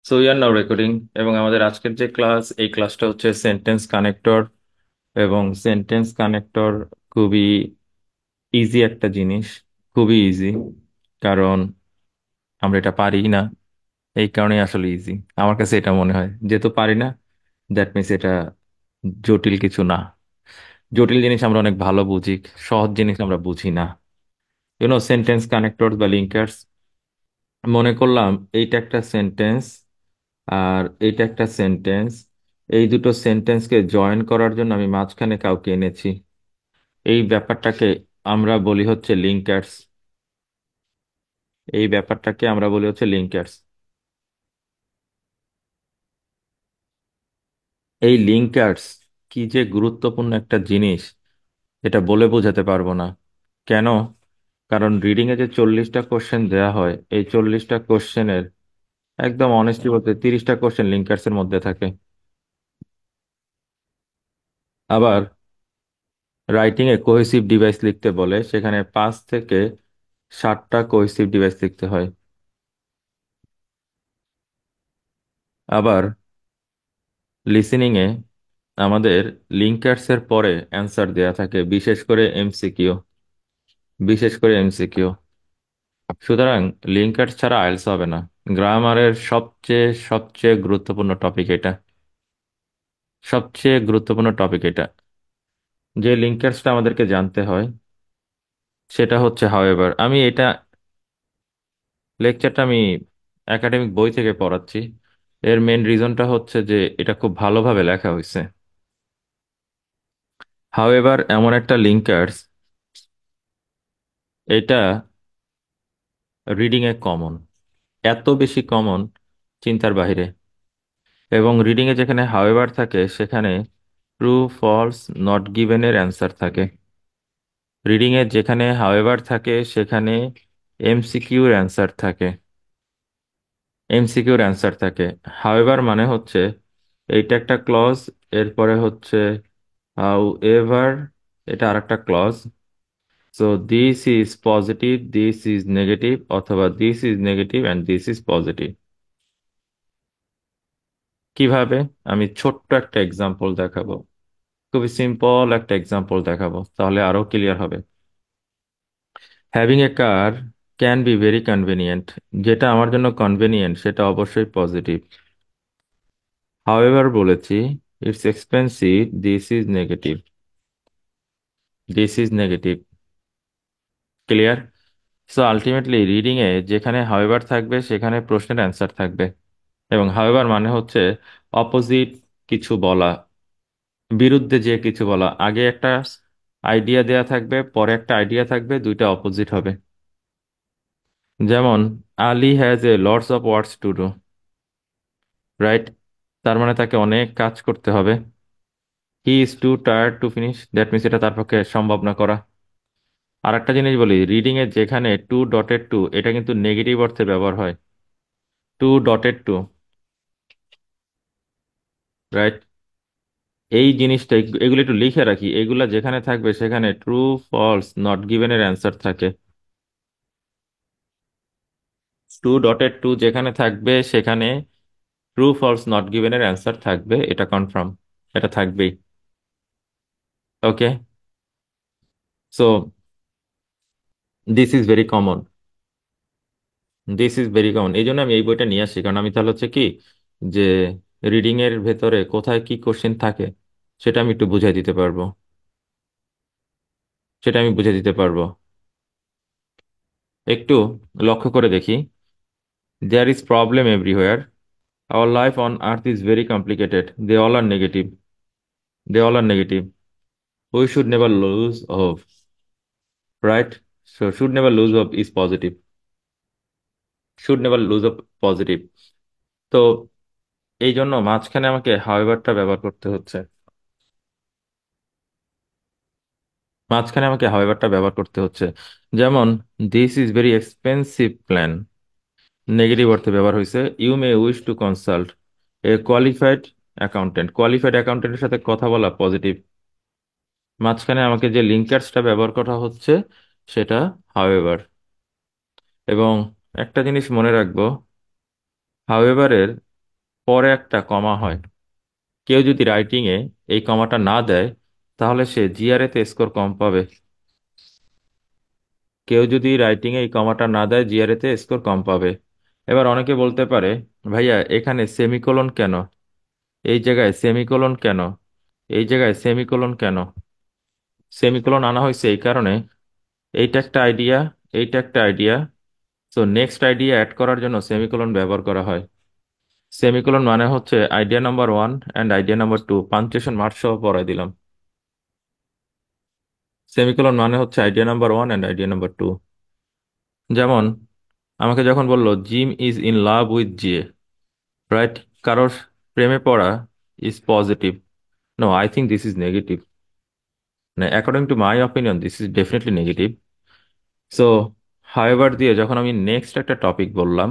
So we are now recording. এবং আমাদের আজকের যে ক্লাস, এই ক্লাসটা হচ্ছে সেন্টেন্স কানেক্টর। এবং সেন্টেন্স কানেক্টর খুবই ইজি একটা জিনিস, খুবই ইজি। কারণ আমরা এটা পারি না, এই কারণে আসলে ইজি। আমার কাছে এটা মনে হয়, যেহেতু পারি না, দ্যাট মিনস এটা জটিল কিছু না। জটিল জিনিস আমরা অনেক ভালো বুঝি, সহজ জিনিস আমরা বুঝি না। সেন্টেন্স কানেক্টর বা লিঙ্কার্স, মনে করলাম এইটা একটা সেন্টেন্স আর এইটা একটা সেন্টেন্স। এই দুটো সেন্টেন্সকে জয়েন করার জন্য আমি মাঝখানে কাউকে এনেছি। এই ব্যাপারটাকে আমরা বলি হচ্ছে লিঙ্কার্স। এই ব্যাপারটাকে আমরা বলি হচ্ছে লিঙ্কার্স। এই লিঙ্কার্স কি যে গুরুত্বপূর্ণ একটা জিনিস, এটা বলে বোঝাতে পারবো না। কেন? কারণ রিডিং এ যে 40টা কোশ্চেন দেয়া হয়, এই 40টা কোশ্চেনের একদম অনেস্টলি বলতে 30টা কোশ্চেন লিঙ্কার্স এর মধ্যে থাকে। আবার রাইটিং এ কোহেসিভ ডিভাইস লিখতে বলে, সেখানে 5 থেকে 7টা কোহেসিভ ডিভাইস লিখতে হয়। আবার লিসেনিং এ আমাদের লিঙ্কার্স এর পরে অ্যান্সার দেয়া থাকে, বিশেষ করে এমসিকিউ। সুতরাং লিঙ্কার্স ছাড়া আইএলটিএস হবে না। গ্রামারের সবচেয়ে সবচেয়ে গুরুত্বপূর্ণ টপিক এটা, সবচেয়ে গুরুত্বপূর্ণ টপিক এটা। যে লিঙ্কার্সটা আমাদেরকে জানতে হয় সেটা হচ্ছে হাউএভার। আমি এটা লেকচারটা আমি একাডেমিক বই থেকে পড়াচ্ছি। এর মেন রিজনটা হচ্ছে যে এটা খুব ভালোভাবে লেখা হয়েছে। হাউএভার এমন একটা লিঙ্কার্স, এটা রিডিং এ কমন, এত বেশি কমন, চিন্তার বাইরে। এবং রিডিং এ যেখানে হাউএভার থাকে সেখানে ট্রু ফলস নট গিভেন এর অ্যান্সার থাকে। রিডিং এ যেখানে হাউএভার থাকে সেখানে এমসিকিউর অ্যান্সার থাকে, এমসিকিউর অ্যান্সার থাকে। হাউএভার মানে হচ্ছে এইটা একটা ক্লজ, এরপরে হচ্ছে হাউ এভার, এটা আরেকটা clause. So this is positive, this is negative, অথবা this is negative and this is positive. কিভাবে? আমি ছোট্ট একটা এক্সাম্পল দেখাবো, খুবই সিম্পল একটা এক্সাম্পল দেখাবো, তাহলে আরো ক্লিয়ার হবে। Having a car can be very convenient. যেটা আমার জন্য কনভেনিয়েন্ট সেটা অবশ্যই পজিটিভ। হাউএভার বলেছি it's expensive, this is negative, this is negative. Clear? So ultimately reading a যেখানে হাউএভার থাকবে সেখানে প্রশ্নের অ্যান্সার থাকবে। এবং হাউএভার মানে হচ্ছে অপোজিট কিছু বলা, বিরুদ্ধে যে কিছু বলা। আগে একটা আইডিয়া দেয়া থাকবে, পরে একটা আইডিয়া থাকবে, দুইটা অপোজিট হবে। যেমন Ali has a lots of works to do, right? তার মানে তাকে অনেক কাজ করতে হবে। He is two tired to finish, that means এটা তার পক্ষে সম্ভব না করা। আর একটা জিনিস বলি, রিডিং এ যেখানে টু ডটেড টু, এটা কিন্তু নেগেটিভ অর্থে ব্যবহার হয়। Two dotted two, right? এই জিনিসটা এগুলো একটু লিখে রাখি, এগুলা যেখানে থাকবে সেখানে ট্রু ফলস নট গিভেন এর অ্যান্সার থাকে। টু ডটেড টু যেখানে থাকবে সেখানে ট্রু ফলস নট গিভেন এর অ্যান্সার থাকবে, এটা কনফার্ম, এটা থাকবেই। Okay, so this is very common, this is very common. এই জন্য আমি এই বইটা নিয়ে আসি, কারণ আমি তাহলে হচ্ছে কি, যে রিডিং এর ভেতরে কোথায় কি কোশ্চেন থাকে সেটা আমি একটু বুঝাই দিতে পারবো, সেটা আমি বুঝে দিতে পারবো। একটু লক্ষ্য করে দেখি। There is problem everywhere, our life on earth is very complicated, they all are negative, they all are negative, we should never lose hope, right? So should never lose hope is positive, should never lose hope positive. তো এই জন্য মাঝখানে আমাকে হাউএভারটা ব্যবহার করতে হচ্ছে, মাঝখানে আমাকে হাউএভারটা ব্যবহার করতে হচ্ছে। যেমন this is very expensive plan, negative অর্থে ব্যবহার হয়েছে। You may wish to consult a qualified accountant, qualified অ্যাকাউন্টেন্টের সাথে কথা বলা পজিটিভ। মাঝখানে আমাকে যে লিঙ্কার্সটা ব্যবহার করা হচ্ছে সেটা হাউএভার। এবং একটা জিনিস মনে রাখবো, হাউএভারের পরে একটা কমা হয়, কেউ যদি রাইটিং এ এই কমাটা না দেয় তাহলে সে জিআরএ তে স্কোর কম পাবে। কেউ যদি রাইটিং এ এই কমাটা না দেয় জিআরএ তে স্কোর কম পাবে। এবার অনেকে বলতে পারে, ভাইয়া এখানে সেমিকোলন কেন, এই জায়গায় সেমিকোলন কেন, এই জায়গায় সেমিকোলন কেন? সেমিকোলন আনা হয়েছে এই কারণে, এইটা একটা আইডিয়া, এইটা একটা আইডিয়া, তো নেক্সট আইডিয়া অ্যাড করার জন্য সেমিকোলন ব্যবহার করা হয়। সেমিকোলন মানে হচ্ছে idea number one and idea number two, punctuation mark সহ পড়াই দিলাম। সেমিকোলন মানে হচ্ছে idea number one and idea number two. যেমন আমাকে যখন বললো Jim is in love with Gia, right? কারোর প্রেমে পড়া is positive. No, I think this is negative. মানে according to my opinion this is definitely negative. So however দিয়ে যখন আমি নেক্সট একটা টপিক বললাম,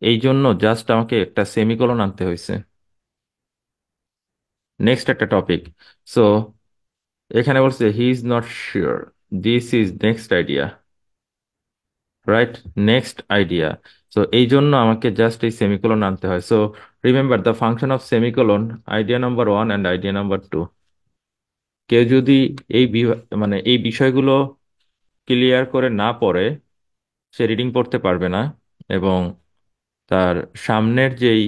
এই জন্য জাস্ট আমাকে একটা সেমিকোলন আনতে হয়েছে। নেক্সট একটা টপিক। সো এখানে বলছে he is not sure, this is next idea, right? Next idea. So এই জন্য আমাকে জাস্ট এই সেমিকোলন আনতে হয়। So remember the function of semicolon, idea number one and idea number two. কেউ যদি মানে এই বিষয়গুলো ক্লিয়ার করে না পড়ে, সে রিডিং পড়তে পারবে না, এবং তার সামনের যেই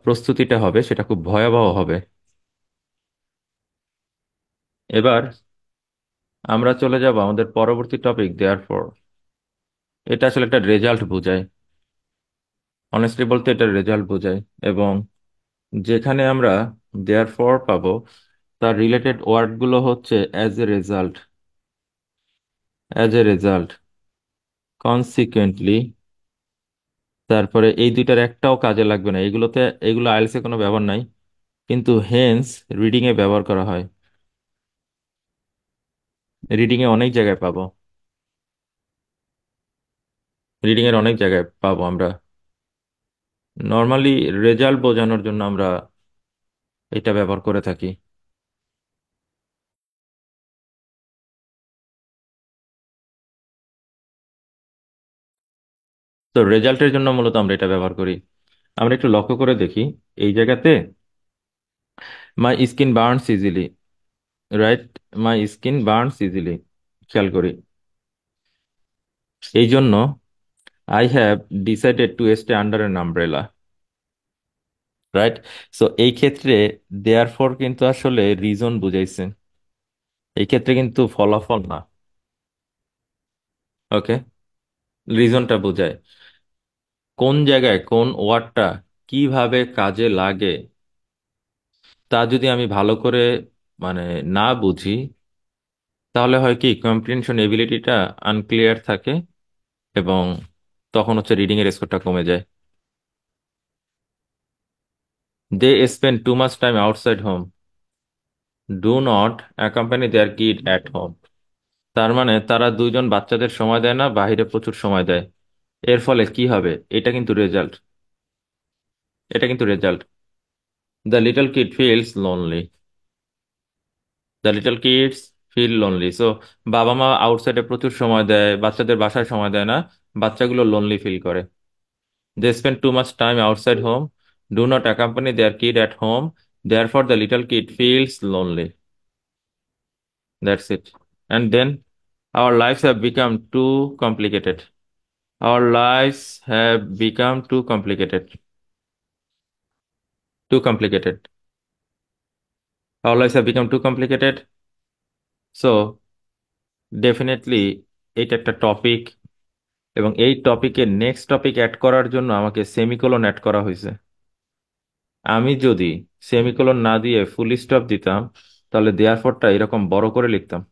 প্রস্তুতিটা হবে সেটা খুব ভয়াবহ হবে। এবার আমরা চলে যাব আমাদের পরবর্তী টপিক দেয়ারফর। এটা আসলে একটা রেজাল্ট বোঝায়, অনেস্টলি বলতে এটা রেজাল্ট বোঝায়। এবং যেখানে আমরা দেয়ারফর পাবো, তার রিলেটেড ওয়ার্ড গুলো হচ্ছে as a result, as a result, consequently. তারপরে এই দুইটার একটাও কাজে লাগবে না এগুলোতে, এগুলো আইএলটিএস এ কোনো ব্যবহার নাই, কিন্তু হেন্স রিডিং এ ব্যবহার করা হয়। রিডিং এ অনেক জায়গায় পাবো, রিডিং এর অনেক জায়গায় পাবো আমরা। নর্মালি রেজাল্ট বোঝানোর জন্য আমরা এটা ব্যবহার করে থাকি। তো রেজাল্টের জন্য মূলত আমরা এটা ব্যবহার করি। আমরা একটু লক্ষ্য করে দেখি এই জায়গাতে, my skin burns easily, right? My skin burns easily, খেয়াল করি। এই জন্য I have decided to stay under an umbrella, right? So এই ক্ষেত্রে দেয়ার ফর কিন্তু আসলে রিজন বুঝাইছে, এই ক্ষেত্রে কিন্তু ফলাফল না। ওকে, রিজনটা বোঝায় কোন জায়গায় কোন ওয়ার্ডটা কিভাবে কাজে লাগে, তা যদি আমি ভালো করে মানে না বুঝি, তাহলে হয় কি কম্প্রিহেনশন এবিলিটিটা আনক্লিয়ার থাকে, এবং তখন হচ্ছে রিডিং এর স্কোরটা কমে যায়। They spend too much time outside home, do not accompany their kid at home. তার মানে তারা দুইজন বাচ্চাদের সময় দেয় না, বাইরে প্রচুর সময় দেয়। এর ফলে কি হবে? এটা কিন্তু রেজাল্ট, এটা কিন্তু result. The little kid feels lonely, the little kids feel lonely. So বাবা মা আউটসাইডে প্রচুর সময় দেয়, বাচ্চাদের বাসায় সময় দেয় না, বাচ্চাগুলো লোনলি ফিল করে। They spend too much time outside home, do not accompany their kid at home, therefore the little kid feels lonely. That's it. And then our lives have become too complicated. Our lives have become too complicated. Too complicated. Our lives have become too complicated. So definitely এটা একটা topic, এবং এই টপিকে next topic add করার জন্য আমাকে semicolon add করা হয়েছে। আমি যদি সেমিকোলন না দিয়ে ফুল স্টপ দিতাম, তাহলে দেয়ার ফরটা এরকম বড় করে লিখতাম,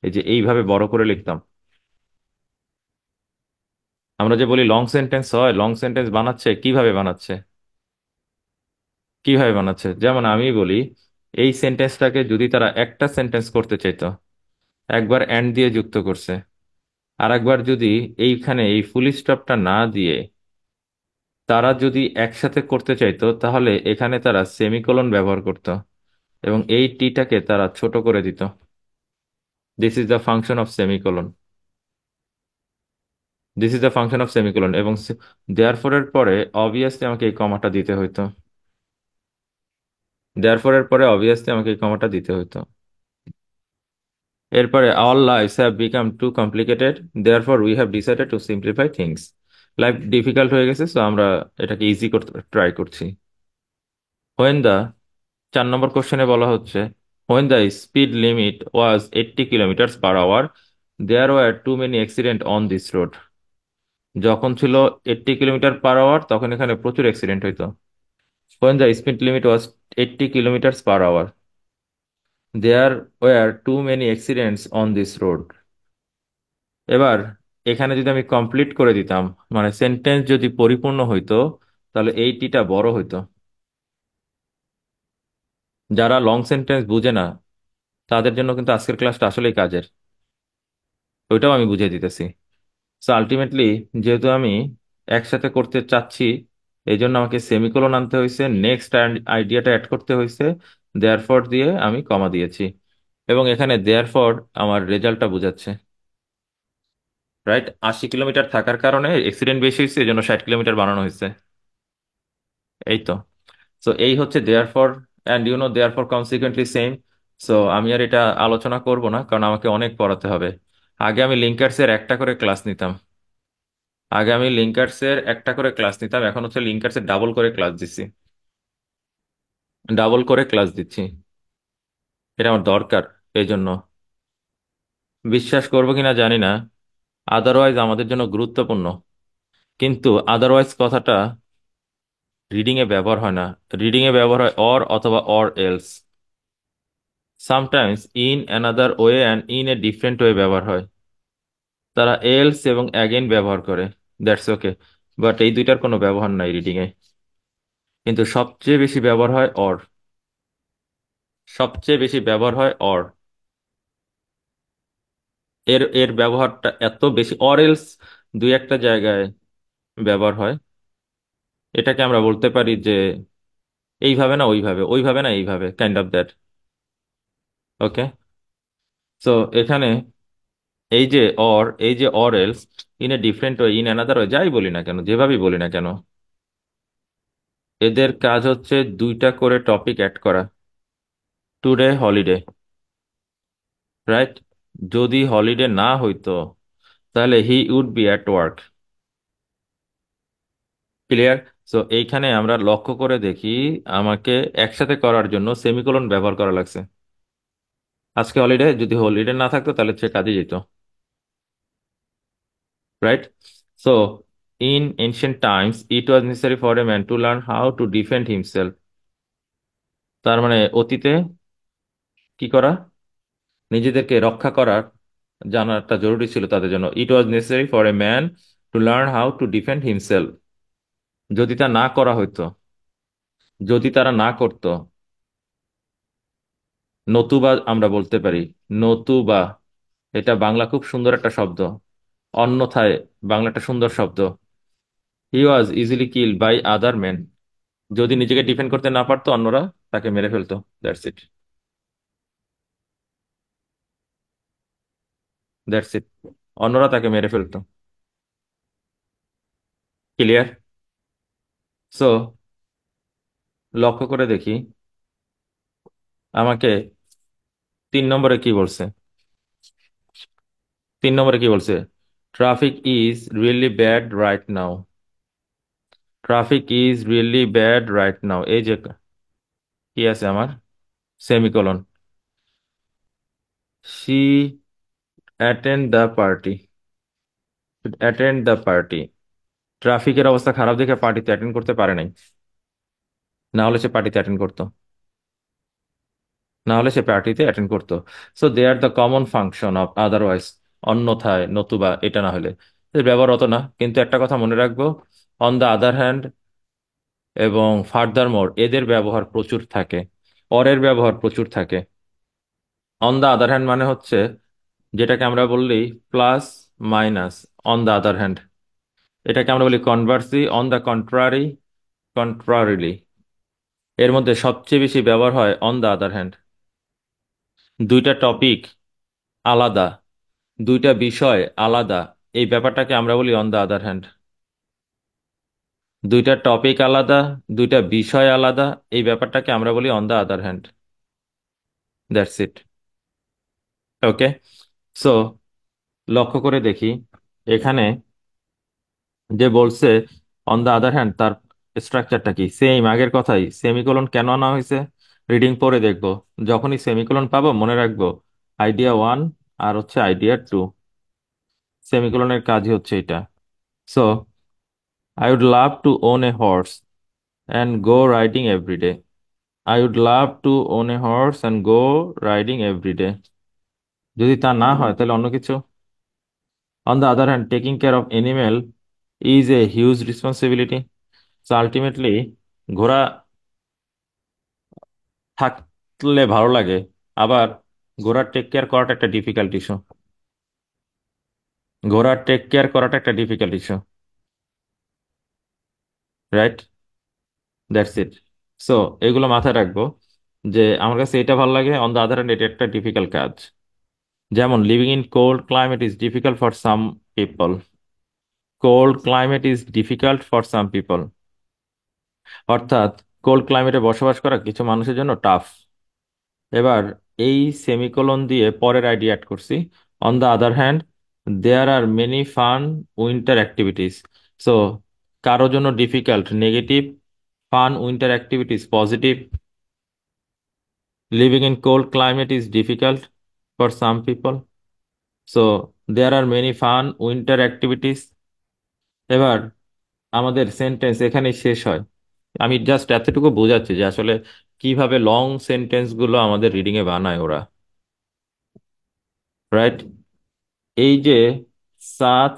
এই যে এইভাবে বড় করে লিখতাম। আমরা যে বলি লং সেন্টেন্স হয়, লং সেন্টেন্স বানাচ্ছে কিভাবে বানাচ্ছে, কিভাবে বানাচ্ছে? যেমন আমি বলি, এই সেন্টেন্সটাকে যদি তারা একটা সেন্টেন্স করতে চাইতো, একবার এন্ড দিয়ে যুক্ত করছে, আর একবার যদি এইখানে এই ফুল স্টপটা না দিয়ে তারা যদি একসাথে করতে চাইতো, তাহলে এখানে তারা সেমিকোলন ব্যবহার করত, এবং এই টিটাকে তারা ছোট করে দিত। This is the function of semicolon, this is the function of semicolon, এবং দেয়ারফর এর পরে অবভিয়াসলি আমাকে এই কমাটা দিতে হইতো। দেয়ারফর এর পরে অবভিয়াসলি আমাকে এই কমাটা দিতে হইতো। এরপরে all lives have become too complicated, therefore we have decided to simplify things. Life difficult হয়ে গেছে, সো আমরা এটাকে ইজি করতে ট্রাই করছি। when the 4 নম্বর কোশ্চেনে বলা হচ্ছে, when the speed limit was 80 kilometre per hour, there were too many accident on this road. যখন ছিল 80 কিলোমিটার পার আওয়ার তখন এখানে প্রচুর অ্যাক্সিডেন্ট হইতো। when the speed limit was 80 kilometre per hour, there were too many accidents on this road. এবার এখানে যদি আমি কমপ্লিট করে দিতাম, মানে সেন্টেন্স যদি পরিপূর্ণ হইতো, তাহলে এই টিটা বড় হইতো। যারা লং সেন্টেন্স বুঝে না তাদের জন্য কিন্তু আজকের ক্লাসটা আসলেই কাজের, ওইটাও আমি বুঝিয়ে দিতেছি। সো আলটিমেটলি যেহেতু আমি একসাথে করতে চাচ্ছি, এই জন্য আমাকে সেমিকোলন আনতে হয়েছে, নেক্সট আইডিয়াটা অ্যাড করতে হয়েছে, দেয়ারফর দিয়ে আমি কমা দিয়েছি। এবং এখানে দেয়ারফর আমার রেজাল্টটা বোঝাচ্ছে, রাইট? 80 কিলোমিটার থাকার কারণে অ্যাক্সিডেন্ট বেশি হয়েছে, এই জন্য 60 কিলোমিটার বানানো হয়েছে। এই তো। সো এই হচ্ছে therefore, and you know therefore consequently same. So আমি আর এটা আলোচনা করব না, কারণ আমাকে অনেক পড়াতে হবে। আগে আমি লিঙ্কার্সের একটা করে ক্লাস নিতাম, এখন হচ্ছে লিঙ্কার্সের ডাবল করে ক্লাস দিচ্ছি, ডাবল করে ক্লাস দিচ্ছি। এটা আমার দরকার, এই জন্য। বিশ্বাস করবো কিনা জানি না, আদারওয়াইজ আমাদের জন্য গুরুত্বপূর্ণ, কিন্তু আদারওয়াইজ কথাটা রিডিং এ ব্যবহার হয় না। রিডিং এ ব্যবহার হয় অর অথবা or else, sometimes in another way and in a different way ব্যবহার হয়। তারা এলস এবং অ্যাগেন ব্যবহার করে, দ্যাটস ওকে, বাট এই দুইটার কোনো ব্যবহার নাই রিডিং এ। কিন্তু সবচেয়ে বেশি ব্যবহার হয় অর, সবচেয়ে বেশি ব্যবহার হয় অর। এর এর ব্যবহারটা এত বেশি, অর এলস দুই একটা জায়গায় ব্যবহার হয়। এটাকে আমরা বলতে পারি যে এইভাবে না ওইভাবে, ওইভাবে না এইভাবে, kind of that. Okay. So এখানে এই যে or else, in a different way, in another way, যাই বলি না কেন, যেভাবেই বলি না কেন, এদের কাজ হচ্ছে দুইটা করে টপিক অ্যাড করা। Today holiday, right? যদি হলিডে না হইতো তাহলে he would be at work. Clear? So এইখানে আমরা লক্ষ্য করে দেখি, আমাকে একসাথে করার জন্য সেমিকোলন ব্যবহার করা লাগছে। আজকে হলিডে, যদি হলিডে না থাকতো তাহলে সে কাজে যেত, right? So in ancient times it was necessary for a man to learn how to defend himself. তার মানে অতীতে কি করা, নিজেদেরকে রক্ষা করার জানাটা জরুরি ছিল তাদের জন্য। It was necessary for a man to learn how to defend himself. যদি তা না করা হইতো, যদি তারা না করতো, নতুবা আমরা বলতে পারি, নতুবা, এটা বাংলা খুব সুন্দর একটা শব্দ, অন্যথায় বাংলা একটা সুন্দর শব্দ। He was easily killed by other men. যদি নিজেকে ডিফেন্ড করতে না পারতো, অন্যরা তাকে মেরে ফেলতো, দ্যাটস ইট, দ্যাটস ইট, অন্যরা তাকে মেরে ফেলতো। ক্লিয়ার? সো লক্ষ্য করে দেখি, আমাকে 3 নম্বরে কি বলছে, 3 নম্বরে কি বলছে, traffic is really bad right now. Traffic is really bad right now, এই যে কি আছে আমার, semicolon, she attend the party, attend the party. ট্রাফিকের অবস্থা খারাপ দেখে পার্টিতে অ্যাটেন্ড করতে পারে নাই, না হলে সে পার্টিতে অ্যাটেন্ড করতো, না হলে সে পার্টিতে অ্যাটেন্ড করতো। So they are the common function of otherwise, অন্যথায়, নতুবা, এটা না হলে এর ব্যবহার হতো না। কিন্তু একটা কথা মনে রাখবো, অন দ্য আদার হ্যান্ড এবং ফার্দার মোর, এদের ব্যবহার প্রচুর থাকে, অরের ব্যবহার প্রচুর থাকে। অন দ্য আদার হ্যান্ড মানে হচ্ছে যেটাকে আমরা বললি plus minus, on the other hand. এটাকে আমরা বলি কনভার্সি, অন দ্য কন্ট্রারি, কন্ট্রারিলি। এর মধ্যে সবচেয়ে বেশি ব্যবহার হয় অন দ্য আদার হ্যান্ড। দুইটা টপিক আলাদা, দুইটা বিষয় আলাদা, এই ব্যাপারটাকে আমরা বলি অন দ্য আদার হ্যান্ড। দুইটা টপিক আলাদা, দুইটা বিষয় আলাদা, এই ব্যাপারটাকে আমরা বলি on the other hand. That's it. Okay. So লক্ষ্য করে দেখি এখানে যে বলছে অন দ্য আদার হ্যান্ড, তার স্ট্রাকচারটা কি? সেম আগের কথাই, সেমিকোলন কেন আনা হয়েছে রিডিং পরে দেখবো। যখনই সেমিকোলন পাবো মনে রাখবো আইডিয়া ওয়ান আর হচ্ছে আইডিয়া টু। সেমিকোলনের কাজই হচ্ছে এটা। So I would love to own a horse and go riding every day. I would love to own a horse and go riding every day. যদি তা না হয় তাহলে অন্য কিছু। On the other hand, taking care of animal is a huge responsibility. So ultimately ঘোড়া থাকলে ভালো লাগে, আবার ঘোড়ার টেক কেয়ার করাটা একটা ডিফিকাল্ট ইস্যু। ঘোড়ার টেক কেয়ার করাটা একটা difficult issue. Right? That's it. So এগুলো মাথায় রাখবো যে আমার কাছে এটা ভালো লাগে, অন দ্য আদার হ্যান্ড এটা একটা ডিফিকাল্ট কাজ। যেমন living in cold climate is difficult for some people. Cold climate is difficult for some people, অর্থাৎ কোল্ড ক্লাইমেটে বসবাস করা কিছু মানুষের জন্য টাফ। এবার এই সেমিকোলন দিয়ে পরের আইডিয়া অ্যাড করছি, on the other hand there are many fun winter activities. So কারোর জন্য difficult negative, fun winter activities positive. Living in cold climate is difficult for some people, so there are many fun winter activities. এবার আমাদের sentence এখানেই শেষ হয়। আমি just এতটুকু বোঝাচ্ছি যে আসলে কিভাবে লং সেন্টেন্স গুলো আমাদের রিডিং এ বানায় ওরা। রাইট? এই যে সাচ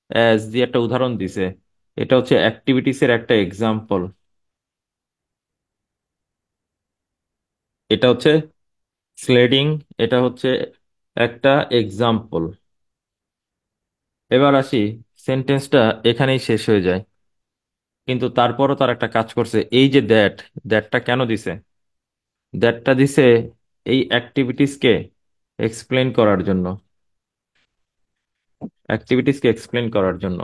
অ্যাজ দিয়ে একটা উদাহরণ দিছে, এটা হচ্ছে অ্যাক্টিভিটিস এর একটা এক্সাম্পল। এটা হচ্ছে স্লেডিং, এটা হচ্ছে একটা এক্সাম্পল। এবার আসি, সেন্টেন্সটা এখানেই শেষ হয়ে যায়, কিন্তু তারপরও তার একটা কাজ করছে। এই যে দ্যাটটা কেন দিছে? দ্যাটটা দিছে এই অ্যাক্টিভিটিসকে এক্সপ্লেন করার জন্য। অ্যাক্টিভিটিসকে এক্সপ্লেন করার জন্য।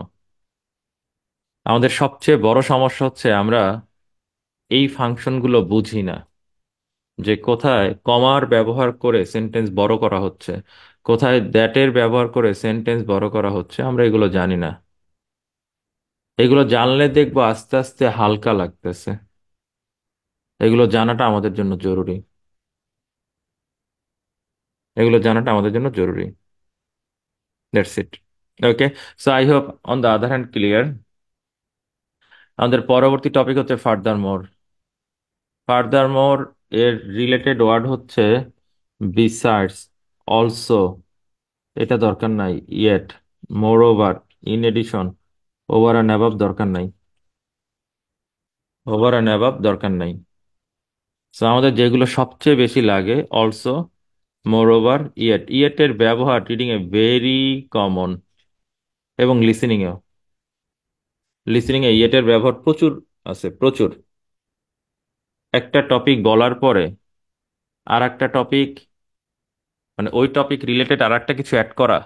আমাদের সবচেয়ে বড় সমস্যা হচ্ছে আমরা এই ফাংশনগুলো বুঝি না, যে কোথায় কমার ব্যবহার করে সেন্টেন্স বড় করা হচ্ছে, কোথায় দ্যাটের ব্যবহার করে সেন্টেন্স বড় করা হচ্ছে, আমরা এগুলো জানি না। এগুলো জানলে দেখবো আস্তে আস্তে হালকা লাগতেছে। এগুলো জানাটা আমাদের জন্য জরুরি। এগুলো জানাটা আমাদের জন্য জরুরি। That's it. Okay. So I hope on the other hand clear. আমাদের পরবর্তী টপিক হচ্ছে ফার্দার মোর। ফার্দার মোর এর রিলেটেড ওয়ার্ড হচ্ছে বিসাইডস, অলসো, এটা দরকার নাই, yet, moreover, in addition, over and above দরকার নাই। ওভার অ্যান্ড অ্যাবাভ দরকার নাই। সো আমাদের যেগুলো সবচেয়ে বেশি লাগে, অলসো, মোর ওভার, ইয়েট। ইয়েটের ব্যবহার রিডিং এ ভেরি কমন, এবং লিসেনিং এও। লিসেনিং এ ইয়েটের ব্যবহার প্রচুর আছে, প্রচুর। একটা টপিক বলার পরে আর একটা টপিক, মানে ওই টপিক রিলেটেড আর একটা কিছু অ্যাড করা,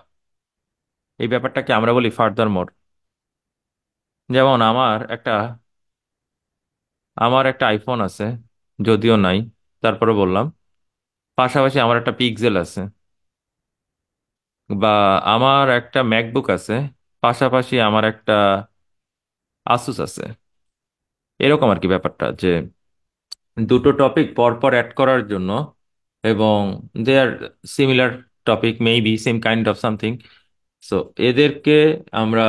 এই ব্যাপারটাকে আমরা বলি ফার্দার মোর। যেমন আমার একটা আইফোন আছে, যদিও নাই, তারপরে বললাম। পাশাপাশি আমার একটা পিক্সেল আছে, বা আমার একটা ম্যাকবুক আছে, পাশাপাশি আমার একটা আসুস আছে। এরকম আর কি ব্যাপারটা, যে দুটো টপিক পর পর অ্যাড করার জন্য, এবং they are similar topic, maybe same kind of something. So এদেরকে আমরা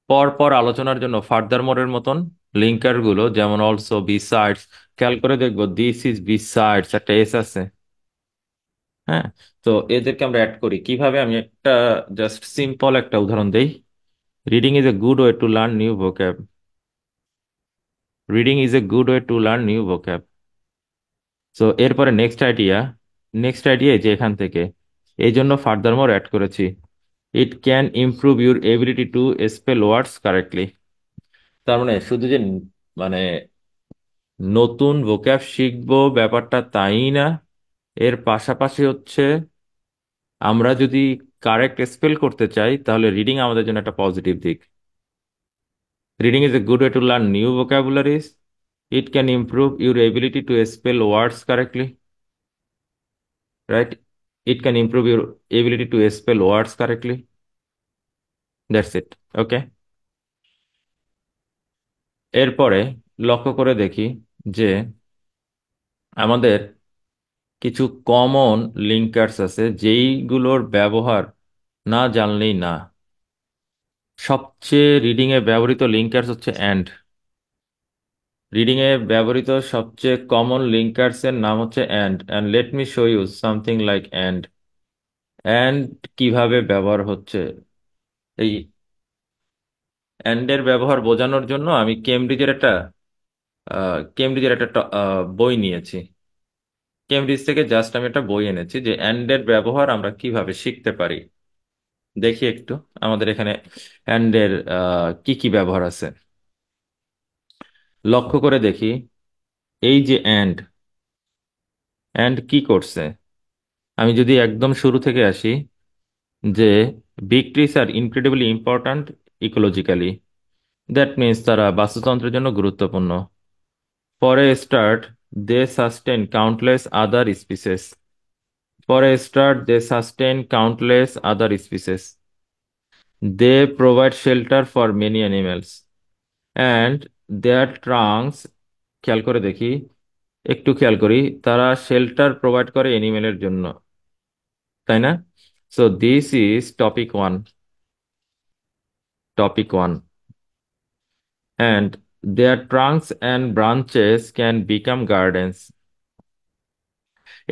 পর পর আলোচনার জন্য ফার্দার মোরের মতন লিঙ্কার গুলো, যেমন অলসো, বিসাইডস, খেয়াল করে দেখবো দিস ইজ বিসাইডস একটা এস আছে। হ্যাঁ। তো এদেরকে আমরা অ্যাড করি কিভাবে, আমি একটা জাস্ট সিম্পল একটা উদাহরণ দেই। Reading is a good way to learn new vocab. Reading is a good way to learn new vocab. So এরপরে নেক্সট আইডিয়া যে এখান থেকে, এই জন্য ফার্দার মোর অ্যাড করেছি। It can improve your ability to spell words correctly. তার মানে শুধু যে মানে নতুন ভোক্যাব শিখবো ব্যাপারটা তাই না, এর পাশাপাশি হচ্ছে আমরা যদি কারেক্ট স্পেল করতে চাই, তাহলে রিডিং আমাদের জন্য একটা পজিটিভ দিক। Reading is a good way to learn new vocabularies. It can improve your ability to spell words correctly, right? It can improve your ability to spell words correctly. That's it. Okay. এরপরে লক্ষ্য করে দেখি যে আমাদের কিছু common linkers আছে যেইগুলোর ব্যবহার না জানলেই না। সবচেয়ে রিডিং এ ব্যবহৃত লিঙ্কার্স হচ্ছে অ্যান্ড। রিডিং এ ব্যবহৃত সবচেয়ে কমন লিঙ্কার্স এর নাম হচ্ছে and. And let me show you something like and. And কিভাবে ব্যবহার হচ্ছে, এই অ্যান্ড এর ব্যবহার বোঝানোর জন্য আমি কেমব্রিজের একটা বই নিয়েছি। কেমব্রিজ থেকে জাস্ট আমি একটা বই এনেছি যে অ্যান্ড এর ব্যবহার আমরা কিভাবে শিখতে পারি। দেখি একটু আমাদের এখানে অ্যান্ড এর কি কি ব্যবহার আছে লক্ষ্য করে দেখি। এই যে অ্যান্ড, অ্যান্ড কি করছে, আমি যদি একদম শুরু থেকে আসি, যে big trees are incredibly important ecologically, that means তারা বাস্তুতন্ত্রের জন্য গুরুত্বপূর্ণ। পরে start, they sustain countless other species. পরে start, they sustain countless other species. They provide shelter for many animals and their trunks, খেয়াল করে দেখি, একটু খেয়াল করি, তারা শেল্টার প্রোভাইড করে এনিমেলের জন্য, তাই না? So this is topic 1। Topic 1, and their trunks and branches can become gardens.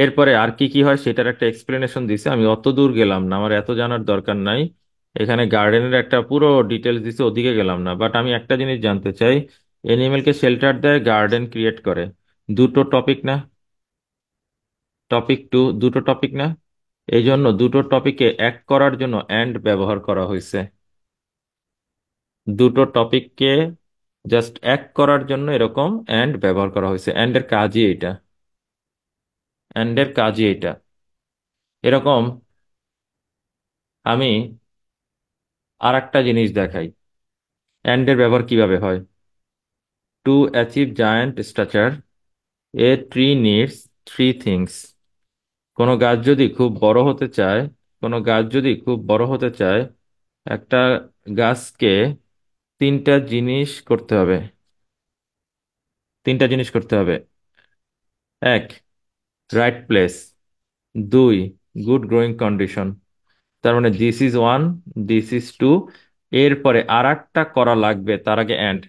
এরপরে আর কি কি হয় সেটার একটা এক্সপ্লেনেশন দিছে, আমি অত দূর গেলাম না, আমার এত জানার দরকার নাই। এখানে গার্ডেনের একটা পুরো ডিটেলস দিছে, ওদিকে গেলাম না, বাট আমি একটা জিনিস জানতে চাই। এনিমেলকে শেল্টার দেয়, গার্ডেন ক্রিয়েট করে, দুটো টপিক না? টপিক 2 দুটো টপিক না? এই জন্য দুটো টপিকে এক করার জন্য অ্যান্ড ব্যবহার করা হয়েছে। দুটো টপিককে জাস্ট এক করার জন্য এরকম অ্যান্ড ব্যবহার করা হয়েছে। অ্যান্ড এর কাজই এটা। অ্যান্ড এর কাজই এটা। এরকম আমি আর একটা জিনিস দেখাই, অ্যান্ড এর ব্যবহার কিভাবে হয়। To achieve giant structure, a tree needs 3 things. কোনো গাছ যদি খুব বড় হতে চায়, কোনো গাছ যদি খুব বড় হতে চায়, একটা গাছকে তিনটা জিনিস করতে হবে। তিনটা জিনিস করতে হবে। এক, রাইট প্লেস। দুই, গুড গ্রোয়িং কন্ডিশন। তার মানে দিস ইজ 1, দিস ইজ 2। এরপরে আর একটা করা লাগবে তার আগে অ্যান্ড।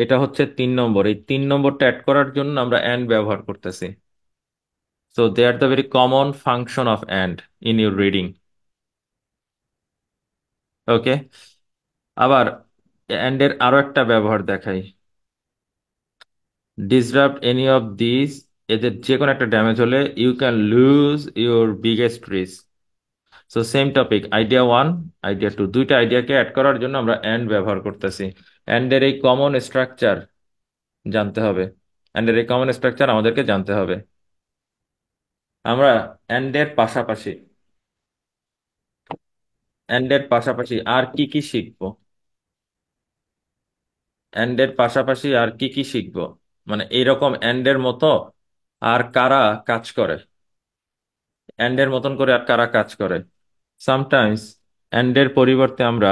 এটা হচ্ছে 3 নম্বর। এই 3 নম্বরটা অ্যাড করার জন্য আমরা অ্যান্ড ব্যবহার করতেছি। So they are the very common function of and in your reading. Okay. আবার অ্যান্ড এর আরো একটা ব্যবহার দেখাই। ডিসরাপ্ট এনি অফ দিস, এদের যে কোনো একটা ড্যামেজ হলে you can lose your biggest risk. So same topic, idea 1, idea 2, দুইটা আইডিয়াকে অ্যাড করার জন্য আমরা অ্যান্ড ব্যবহার করতেছি। অ্যান্ড এর এই কমন স্ট্রাকচার জানতে হবে। অ্যান্ড এর এই কমন স্ট্রাকচার আমাদেরকে জানতে হবে। আমরা অ্যান্ড এর পাশাপাশি, অ্যান্ড এর পাশাপাশি আর কি কি শিখবো? অ্যান্ড এর পাশাপাশি আর কি কি শিখবো, মানে এইরকম অ্যান্ড এর মতো আর কারা কাজ করে, অ্যান্ড এর মতন করে আর কারা কাজ করে। সামটাইমস অ্যান্ড এর পরিবর্তে আমরা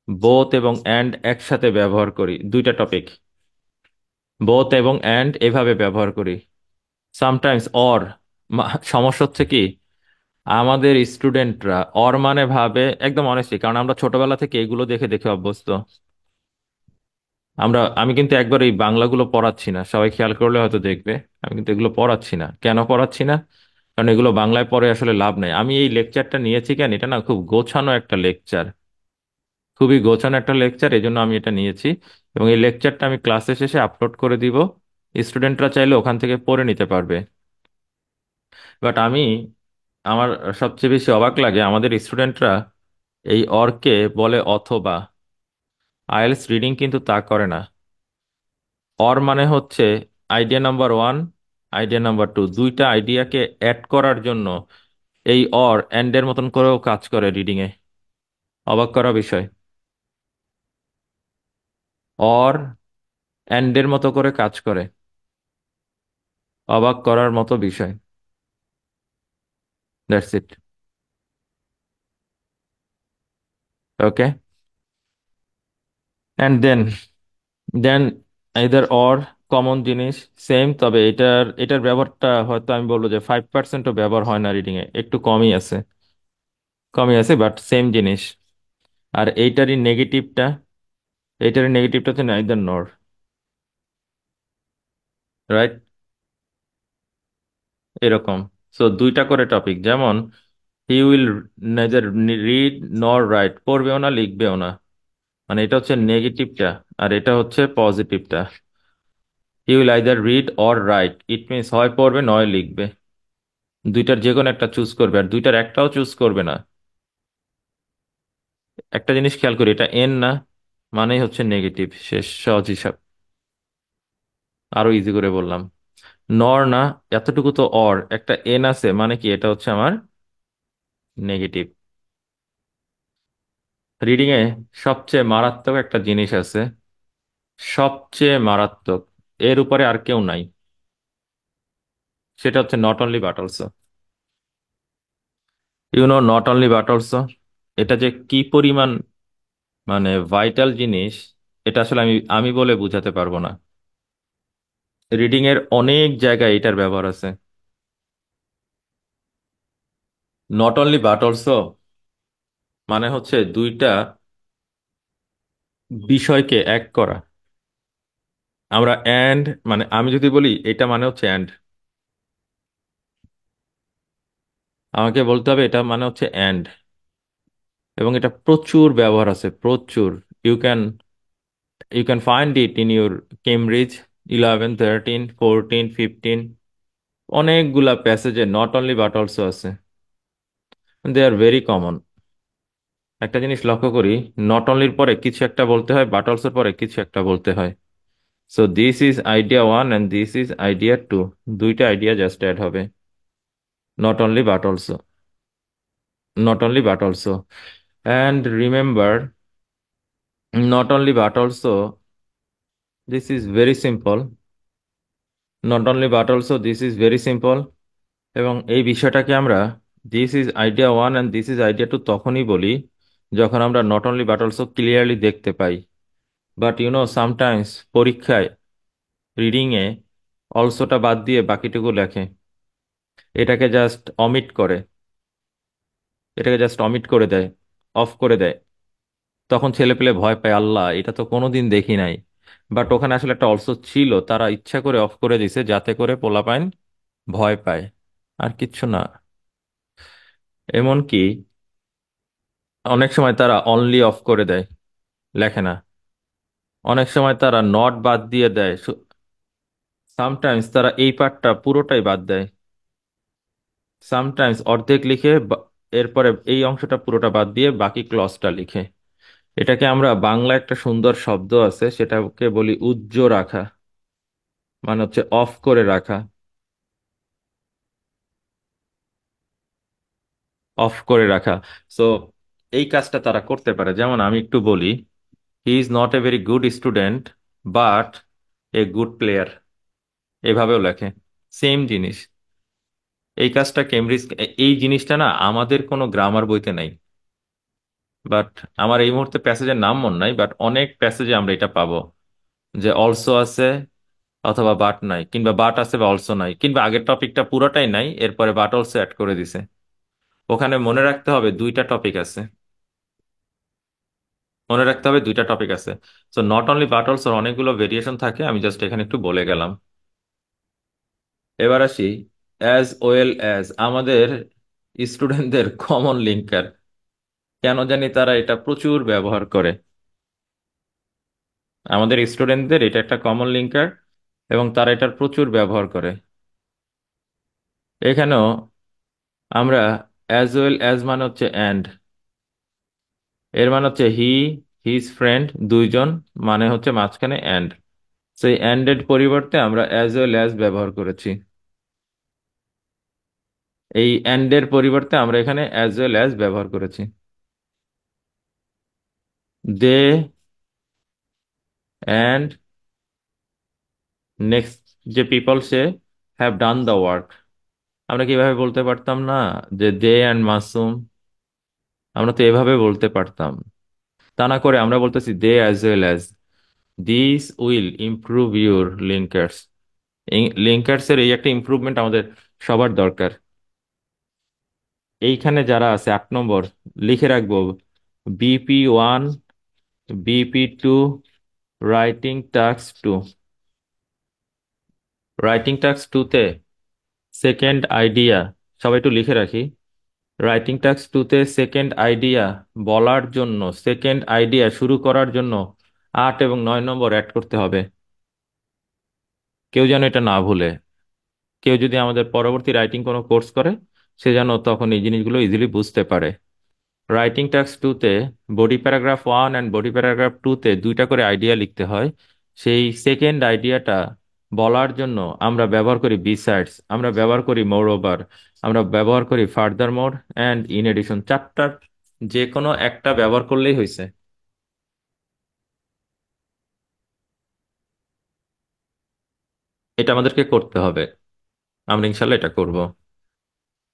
বোথ এবং অ্যান্ড একসাথে ব্যবহার করি, দুইটা টপিক, বোথ এবং অ্যান্ড এভাবে ব্যবহার করি। Sometimes or. সমস্যা হচ্ছে কি, আমাদের স্টুডেন্টরা অর মানে ভাবে, একদম অনেস্টলি, কারণ আমরা ছোটবেলা থেকে এগুলো দেখে দেখে অভ্যস্ত। আমি কিন্তু একবার এই বাংলাগুলো পড়াচ্ছি না, সবাই খেয়াল করলে হয়তো দেখবে। আমি কিন্তু এগুলো পড়াচ্ছি না। কেন পড়াচ্ছি না? কারণ এগুলো বাংলায় পড়ে আসলে লাভ নাই। আমি এই লেকচারটা নিয়েছি কেন, এটা না খুব গোছানো একটা লেকচার, খুবই গোছানো একটা লেকচার, এই জন্য আমি এটা নিয়েছি। এবং এই লেকচারটা আমি ক্লাসে শেষে আপলোড করে দিব, স্টুডেন্টরা চাইলে ওখান থেকে পড়ে নিতে পারবে। বাট আমার সবচেয়ে বেশি অবাক লাগে আমাদের স্টুডেন্টরা এই অর্কে বলে অথবা। আইএলটিএস রিডিং কিন্তু তা করে না। অর মানে হচ্ছে আইডিয়া নাম্বার 1, আইডিয়া নাম্বার 2, দুইটা আইডিয়াকে অ্যাড করার জন্য এই অর এন্ডের মতন করেও কাজ করে রিডিং এ। অবাক করা বিষয়। অর এন্ডের মতো করে কাজ করে। অবাক করার মতো বিষয়। That's it. Okay. And then either or common জিনিস, সেম, তবে এটার ব্যবহারটা হয়তো আমি বলবো যে 5%ও ব্যবহার হয় না রিডিং এ, একটু কমই আছে। কমই আছে, বাট সেম জিনিস। আর এইটারই নেগেটিভটা হচ্ছে নাইদার নর। রাইট। এরকম। সো দুইটা করে টপিক, যেমন হি উইল নেদার রিড নর রাইট, পড়বেও না লিখবেও না, মানে এটা হচ্ছে নেগেটিভটা। আর এটা হচ্ছে পজিটিভটা। He will either read or write, it means হয় পড়বে নয় লিখবে। দুইটার যে কোনো একটা চুজ করবে, আর দুইটার একটাও চুজ করবে না। একটা জিনিস খেয়াল করি, এটা এন না, মানেই হচ্ছে নেগেটিভ, শেষ, সহজ হিসাব। আরো ইজি করে বললাম। নর না, এতটুকু তো অর, একটা এন আছে, মানে কি এটা হচ্ছে আমার নেগেটিভ। রিডিং এ সবচেয়ে মারাত্মক একটা জিনিস আছে, সবচেয়ে মারাত্মক, এর উপরে আর কেউ নাই। সেটা হচ্ছে not only but also. Not only but also, এটা যে কি পরিমাণ মানে ভাইটাল জিনিস, এটা আসলে আমি আমি বলে বোঝাতে পারবো না। রিডিং এর অনেক জায়গায় এটার ব্যবহার আছে। নট অনলি বাট অলসো মানে হচ্ছে দুইটা বিষয়কে এক করা। আমরা অ্যান্ড, মানে আমি যদি বলি এটা মানে হচ্ছে অ্যান্ড, আমাকে বলতে হবে এটা মানে হচ্ছে অ্যান্ড। এবং এটা প্রচুর ব্যবহার আছে, প্রচুর। You can you can find it in your Cambridge 11, 13, 14, 15, অনেকগুলা প্যাসেজে নট অনলি বাট অলসো আছে। They are very common. একটা জিনিস লক্ষ্য করি, নট অনলির পরে কিছু একটা বলতে হয়, বাট অলসোর পরে কিছু একটা বলতে হয়। So this is idea one and this is idea to. দুইটা আইডিয়া জাস্ট অ্যাড হবে। Not only but also, not only but also. And remember, not only but also, this is very simple. Not only but also, this is very simple. এবং এই বিষয়টাকে আমরা this is idea one and this is idea to তখনই বলি যখন আমরা not only but also clearly দেখতে পাই। But sometimes পরীক্ষায় রিডিং এ অলসোটা বাদ দিয়ে বাকিটুকু লেখে, এটাকে জাস্ট অমিট করে, এটাকে জাস্ট অমিট করে দেয়, অফ করে দেয়। তখন ছেলে পেলে ভয় পায়, আল্লাহ এটা তো কোনোদিন দেখি নাই। বাট ওখানে আসলে একটা অলসো ছিল, তারা ইচ্ছা করে অফ করে দিছে যাতে করে পোলাপাইন ভয় পায়, আর কিচ্ছু না। এমনকি অনেক সময় তারা অনলি অফ করে দেয়, লেখে না। অনেক সময় তারা নট বাদ দিয়ে দেয়, সামটাইমস তারা এই পার্টটা পুরোটাই বাদ দেয়। সামটাইমস অর্ধেক লিখে এরপরে এই অংশটা পুরোটা বাদ দিয়ে বাকি ক্লজটা লিখে। এটাকে আমরা বাংলা একটা সুন্দর শব্দ আছে, সেটাকে বলি উজ্জ রাখা, মানে হচ্ছে অফ করে রাখা। অফ করে রাখা। সো এই কাজটা তারা করতে পারে, যেমন আমি একটু বলি, হি is not a very good student but a good player, এভাবেও লেখে। সেম জিনিস। এই কাজটা কেমব্রিজ, এই জিনিসটা না আমাদের কোনো গ্রামার বইতে নাই। বাট আমার এই মুহূর্তে প্যাসেজের নাম মনে নাই, বাট অনেক প্যাসেজে আমরা এটা পাবো, যে অলসো আছে অথবা বাট নাই, কিংবা বাট আছে বা অলসো নাই, কিংবা আগের টপিকটা পুরোটাই নাই, এরপরে বাট অলসো অ্যাড করে দিছে। ওখানে মনে রাখতে হবে দুইটা টপিক আছে, মনে রাখতে হবে দুইটা টপিক আছে। সো নট অনলি বাট অলসোর অনেকগুলো ভেরিয়েশন থাকে, আমি জাস্ট এখানে একটু বলে গেলাম। এবার আসি অ্যাজ ওয়েল অ্যাজ, আমাদের স্টুডেন্টদের কমন লিঙ্কার। কেন জানি তারা এটা প্রচুর ব্যবহার করে। আমাদের স্টুডেন্টদের এটা একটা কমন লিঙ্কার এবং তারা এটার প্রচুর ব্যবহার করে। এখানেও আমরা অ্যাজ ওয়েল অ্যাজ মানে হচ্ছে অ্যান্ড, এর মানে হচ্ছে হি, হিজ ফ্রেন্ড, দুইজন, মানে হচ্ছে মাঝখানে অ্যান্ড। সেই অ্যান্ড এর পরিবর্তে আমরা অ্যাজ ওয়েল অ্যাজ ব্যবহার করেছি। এই অ্যান্ড এর পরিবর্তে আমরা এখানে অ্যাজ ওয়েল অ্যাজ ব্যবহার করেছি। দে অ্যান্ড নেক্সট যে people say have done the work. আমরা কি এভাবে বলতে পারতাম না যে দে অ্যান্ড মাসুম? আমরা তো এভাবে বলতে পারতাম। তা না করে আমরা বলতেছি they as well as. This will improve your linkers. Linkers এর এই একটা ইমপ্রুভমেন্ট আমাদের সবার দরকার। এইখানে যারা আছে 8 নম্বর, লিখে রাখবো BP1, BP2, writing task 2। Writing task 2-তে সেকেন্ড আইডিয়া, সবাই একটু লিখে রাখি। রাইটিং টাস্ক 2-তে সেকেন্ড আইডিয়া বলার জন্য, সেকেন্ড আইডিয়া শুরু করার জন্য 8 এবং 9 নম্বর অ্যাড করতে হবে। কেউ যেন এটা না ভুলে। কেউ যদি আমাদের পরবর্তী রাইটিং কোনো কোর্স করে, সে যেন তখন এই জিনিসগুলো ইজিলি বুঝতে পারে। রাইটিং টাস্ক 2-তে body paragraph 1 and body paragraph 2-তে দুইটা করে আইডিয়া লিখতে হয়। সেই সেকেন্ড আইডিয়াটা বলার জন্য আমরা ব্যবহার করি বিসাইডস, আমরা ব্যবহার করি মোর ওভার, আমরা ব্যবহার করি furthermore and in addition. চারটার যে কোনো একটা ব্যবহার করলেই হয়েছে। এটা আমাদেরকে করতে হবে। আমরা ইনশাল্লাহ এটা করব।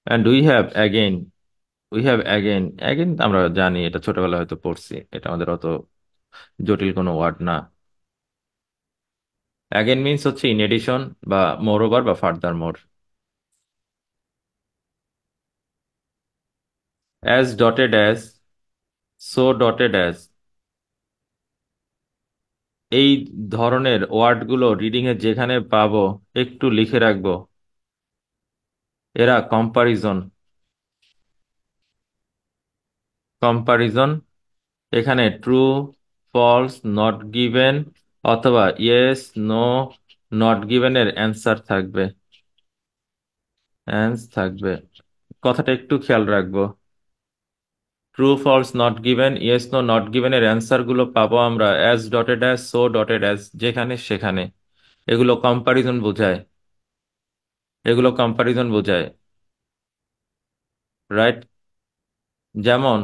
And we have again. Again আমরা জানি, এটা ছোটবেলায় হয়তো পড়ছি, এটা আমাদের অত জটিল কোনো ওয়ার্ড না। অ্যাগেন মিন্স হচ্ছে ইন এডিশন বা মোর ওভার বা furthermore. As dotted as, so dotted as, এই ধরনের ওয়ার্ডগুলো রিডিং এ যেখানে পাবো একটু লিখে রাখবো। এরা কম্পারিজন, কম্পারিজন। এখানে ট্রু, ফলস, নট গিভেন অথবা ইয়েস, নো, নট গিভেনের অ্যান্সার থাকবে, অ্যান্স থাকবে। কথাটা একটু খেয়াল রাখবো। True, false, not given, yes, no, not গিভেনের অ্যান্সার গুলো পাবো আমরা as dotted as, so dotted as, যেখানে সেখানে। এগুলো কম্পারিজন বোঝায়, এগুলো কম্পারিজন বোঝায়, রাইট? যেমন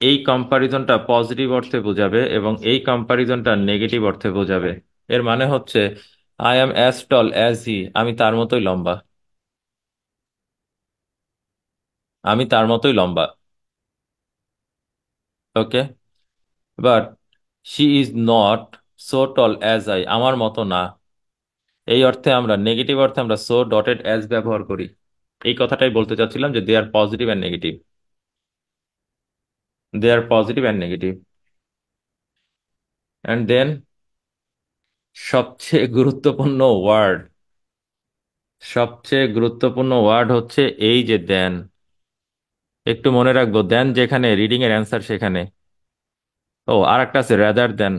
এই কম্পারিজনটা পজিটিভ অর্থে বোঝাবে এবং এই কম্পারিজনটা নেগেটিভ অর্থে বোঝাবে। এর মানে হচ্ছে I am as tall as he, আমি তার মতোই লম্বা, আমি তার মতোই লম্বা। Okay. But she is not so tall as I, আমার মতো না। এই অর্থে আমরা, নেগেটিভ অর্থে আমরা সো ডটেড অ্যাজ ব্যবহার করি। এই কথাটাই বলতে চাচ্ছিলাম যে they are positive and negative, they are positive and negative. And then সবচেয়ে গুরুত্বপূর্ণ ওয়ার্ড, সবচেয়ে গুরুত্বপূর্ণ ওয়ার্ড হচ্ছে এই যে দেন। একটু মনে রাখবো, দেন যেখানে রিডিং এর অ্যান্সার সেখানে। ও আর একটা আছে রাদার দেন,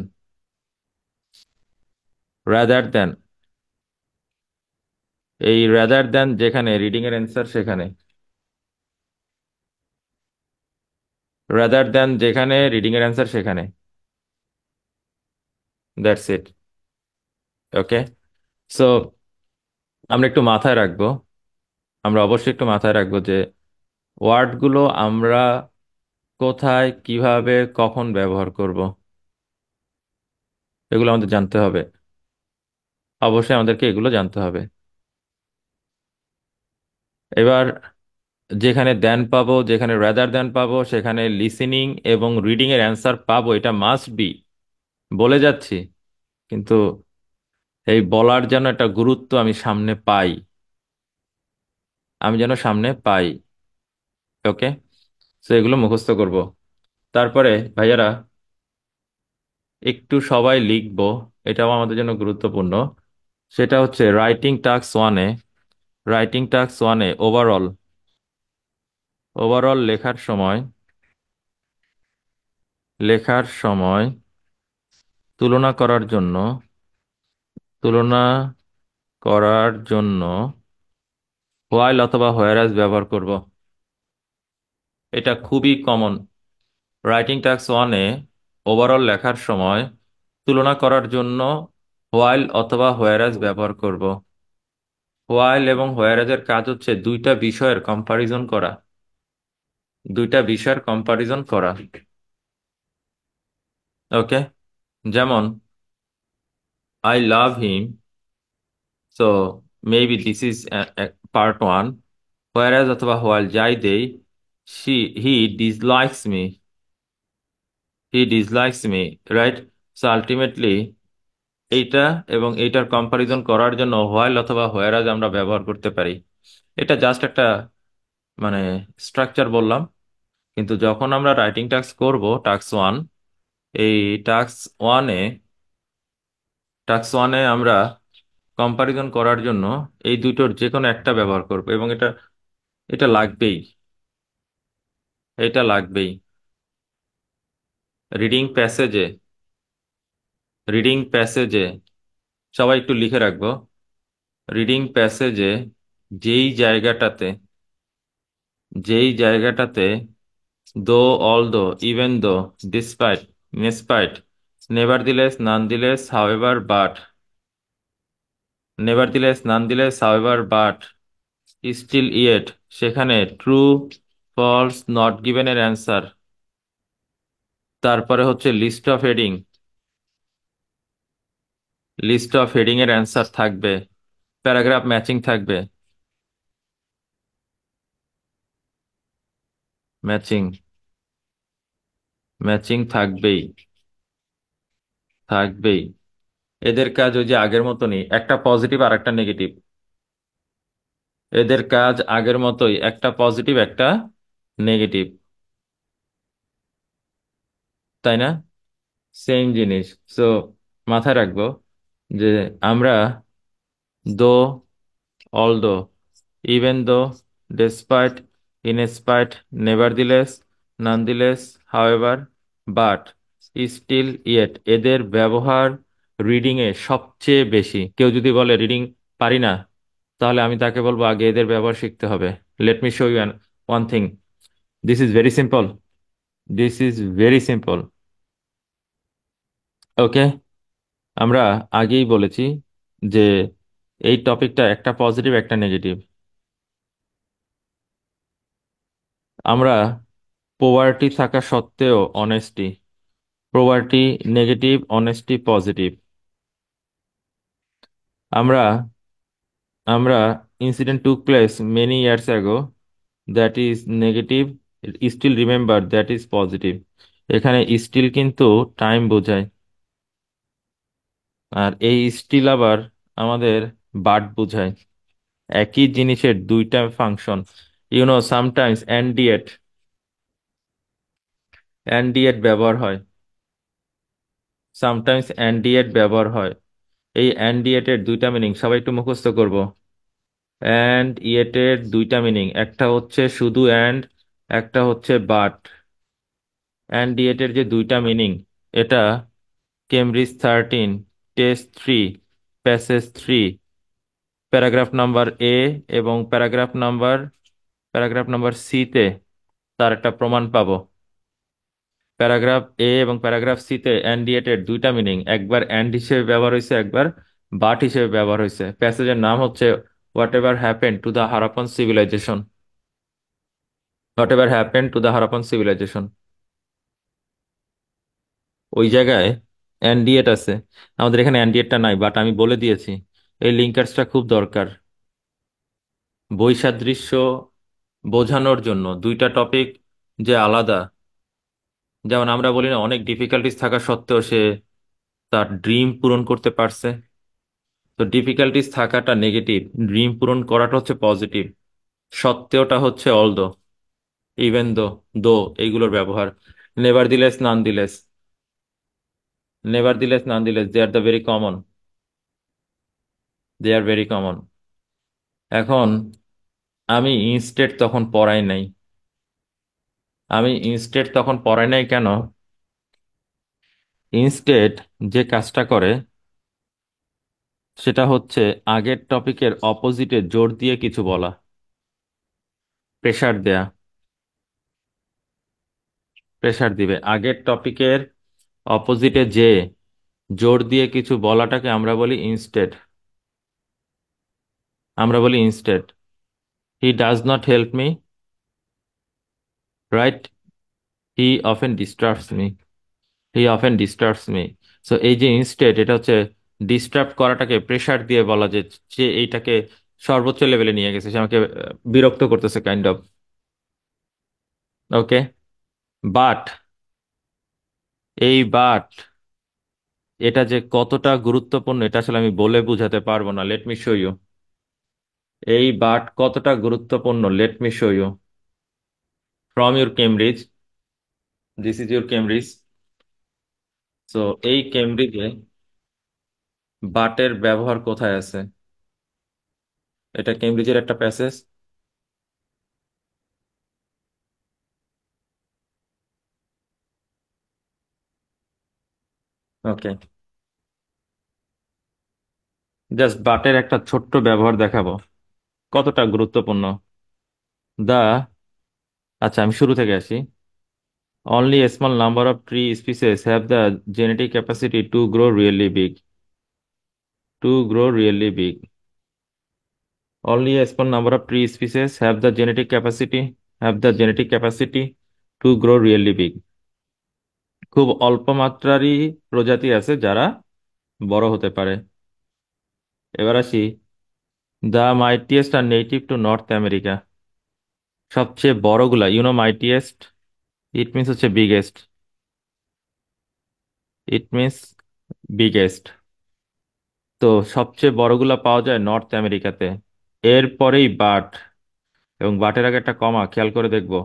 রাদার দেন। এই রাদার দেন যেখানে রিডিং এর অ্যান্সার সেখানে, রাদার দেন যেখানে রিডিং এর অ্যান্সার সেখানে। That's it. ওকে। সো আমরা একটু মাথায় রাখবো, আমরা অবশ্যই একটু মাথায় রাখবো যে ওয়ার্ডগুলো আমরা কোথায়, কিভাবে, কখন ব্যবহার করব, এগুলো আমাদের জানতে হবে। অবশ্যই আমাদেরকে এগুলো জানতে হবে। এবার যেখানে দেন পাবো, যেখানে রাদার দেন পাবো, সেখানে লিসেনিং এবং রিডিং এর অ্যান্সার পাবো, এটা মাস্ট বি। বলে যাচ্ছি, কিন্তু এই বলার যেন একটা গুরুত্ব আমি সামনে পাই, আমি যেন সামনে পাই। ওকে। তো এগুলো মুখস্থ করব। তারপরে ভাইয়ারা একটু সবাই লিখবো, এটাও আমাদের জন্য গুরুত্বপূর্ণ। সেটা হচ্ছে রাইটিং টাস্ক 1-এ ওভারঅল, ওভারঅল লেখার সময় তুলনা করার জন্য, তুলনা করার জন্য হোয়াইল অথবা হোয়ারাস ব্যবহার করব। এটা খুবই কমন। রাইটিং টাস্ক 1-এ ওভারঅল লেখার সময় তুলনা করার জন্য হোয়াইল অথবা হোয়ারাস ব্যবহার করব। হোয়াইল এবং হোয়ারএজ এর কাজ হচ্ছে দুইটা বিষয়ের কম্পারিজন করা, দুইটা বিষয়ের কম্পারিজন করা। ওকে, যেমন I love him, so maybe this is part one. Whereas অথবা হোয়াইল যাই দেই, see he dislikes me, he dislikes me, right? So ultimately এইটা এবং এইটার কম্পারিজন করার জন্য হোয়াইল অথবা হোয়ারএজ আমরা ব্যবহার করতে পারি। এটা জাস্ট একটা মানে স্ট্রাকচার বললাম, কিন্তু যখন আমরা রাইটিং টাস্ক করব, টাস্ক ওয়ান, এই টাস্ক ওয়ানে টাস্ক ওয়ানে আমরা কম্পারিজন করার জন্য এই দুটোর যে কোনো একটা ব্যবহার করব, এবং এটা এটা লাগবেই, এটা লাগবেই। রিডিং প্যাসেজে, রিডিং প্যাসেজে সবাই একটু লিখে রাখবো, রিডিং প্যাসেজে যেই জায়গাটাতে, যেই জায়গাটাতে দো, অল দো, even though, despite, in spite, nevertheless, nonetheless, however, but, nevertheless, nonetheless, however, but, still yet, সেখানে ট্রু, ফলস, নট গিভেন এর অ্যান্সার, তারপরে হচ্ছে list of heading, list of heading এর অ্যান্সার থাকবে, প্যারাগ্রাফ ম্যাচিং থাকবে, ম্যাচিং, ম্যাচিং থাকবেই, থাকবেই। এদের কাজ ওই যে আগের মতনই, একটা পজিটিভ আর একটা নেগেটিভ। এদের কাজ আগের মতোই, একটা পজিটিভ একটা নেগেটিভ, তাই না? সেম জিনিস। সো মাথায় রাখবো যে আমরা দো, although, even though, despite, in spite, nevertheless, nonetheless, however, but, still, yet এদের ব্যবহার রিডিং এ সবচেয়ে বেশি। কেউ যদি বলে রিডিং পারি না, তাহলে আমি তাকে বলবো আগে এদের ব্যবহার শিখতে হবে। Let me show you one thing, this is very simple, this is very simple. Okay, আমরা আগেই বলেছি যে এই টপিকটা একটা পজিটিভ একটা নেগেটিভ। আমরা পোভার্টি থাকা সত্ত্বেও honesty, poverty negative, honesty positive. আমরা আমরা incident took place many years ago, that is negative, still remember, that is positive. এখানে স্টিল কিন্তু টাইম বোঝায়, আর এই স্টিল আবার আমাদের বাট বোঝায়। একই জিনিসের দুইটা ফাংশন। সামটাইমস অ্যান্ড ডিয়েট, অ্যান্ড ডিয়েট ব্যবহার হয়, সামটাইমস অ্যান্ড ডিয়েট ব্যবহার হয়। এই অ্যান্ড ডিয়েটের দুইটা মিনিং সবাই একটু মুখস্থ করব। অ্যান্ড ইয়েটের দুইটা মিনিং, একটা হচ্ছে শুধু অ্যান্ড, একটা হচ্ছে বাট। অ্যান্ড ইয়েটের যে দুইটা মিনিং, এটা Cambridge 13, test 3, passage 3, paragraph number A এবং প্যারাগ্রাফ নাম্বার সি তে তার একটা প্রমাণ পাবো। প্যারাগ্রাফ এ এবং প্যারাগ্রাফ সি তে অ্যান্ড ইয়েটের দুইটা মিনিং, একবার অ্যান্ড হিসেবে ব্যবহার হয়েছে, একবার বাট হিসেবে ব্যবহার হয়েছে। প্যাসেজের নাম হচ্ছে whatever happen to the Harappan civilization, whatever happen to the Harappan civilization. ওই জায়গায় অ্যান্ডিয়েট আছে, আমাদের এখানে অ্যান্ডিয়েটটা নাই, বাট আমি বলে দিয়েছি। এই লিঙ্কার্সটা খুব দরকার বৈসাদৃশ্য বোঝানোর জন্য। দুইটা টপিক যে আলাদা, যেমন আমরা বলি না অনেক ডিফিকাল্টিস থাকা সত্ত্বেও সে তার ড্রিম পূরণ করতে পারছে, তো ডিফিকাল্টিস থাকাটা নেগেটিভ, ড্রিম পূরণ করাটা হচ্ছে পজিটিভ। সত্ত্বেওটা হচ্ছে অল দো, ইভেন দো, দো, এইগুলোর ব্যবহার। Nevertheless, nonetheless, nevertheless, nonetheless, they are the very common, they are very common. এখন আমি ইনস্টেড তখন পড়াই নাই, আমি ইনস্টেড তখন পড়াই নাই কেন? ইনস্টেড যে কাজটা করে সেটা হচ্ছে আগের টপিকের অপোজিটে জোর দিয়ে কিছু বলা, প্রেসার দেয়া, প্রেসার দিবে আগের টপিকের অপোজিটে যে জোর দিয়ে কিছু বলাটাকে আমরা বলি ইনস্টেড। আমরা বলি instead. He does not help me, right? He often disturbs me. He often disturbs me. So এই যে ইনস্টেড, এটা হচ্ছে ডিস্টার্ব করাটাকে প্রেসার দিয়ে বলা, যে সে এইটাকে সর্বোচ্চ লেভেলে নিয়ে গেছে, সে আমাকে বিরক্ত করতেছে কাইন্ড অফ। ওকে। বাট, এই বাট, এটা যে কতটা গুরুত্বপূর্ণ এটা আসলে আমি বলে বোঝাতে পারবো না। Let me show you. এই বাট কতটা গুরুত্বপূর্ণ, let me show you. From your Cambridge, this is your Cambridge. So এই কেমব্রিজে বাটের ব্যবহার কোথায় আছে? এটা কেমব্রিজের একটা প্যাসেজ। ওকে, জাস্ট বাটের একটা ছোট্ট ব্যবহার দেখাবো কতটা গুরুত্বপূর্ণ। দা, আচ্ছা আমি শুরু থেকে আসি। Only a small number of tree species have the genetic capacity to grow really big. To grow really big. Only a small number of tree species have the genetic capacity to grow really big. খুব অল্প মাত্রারই প্রজাতি আছে যারা বড় হতে পারে। এবার আসি, the mightiest are native to North America. সবচেয়ে বড়গুলা, মাইটিয়েস্ট, ইট মিনস হচ্ছে বিগেস্ট। It means biggest. তো সবচেয়ে বড়গুলা পাওয়া যায় নর্থ আমেরিকাতে। এরপরেই বাট, এবং বাটের আগে একটা কমা, খেয়াল করে দেখবো।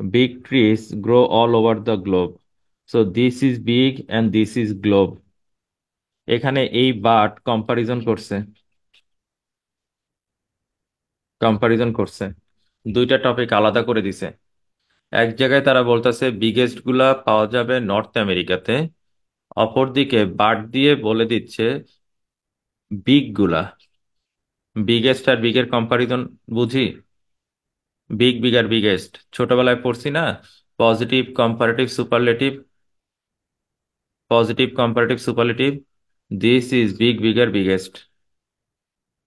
Big trees grow all over the globe. So this is big and this is globe. এখানে এই বাট কম্পারিজন করছে, দুইটা টপিক আলাদা করে দিছে। এক জায়গায় তারা বলতেছে বিগেস্ট গুলা পাওয়া যাবে নর্থ আমেরিকাতে, অপরদিকে বাট দিয়ে বলে দিচ্ছে বিগ গুলা। বিগেস্ট আর বিগের কম্পারিজন বুঝি? বিগ, বিগ আর বিগেস্ট ছোটবেলায় পড়ছি না? Positive comparative superlative. Positive comparative superlative. This is big, bigger, biggest.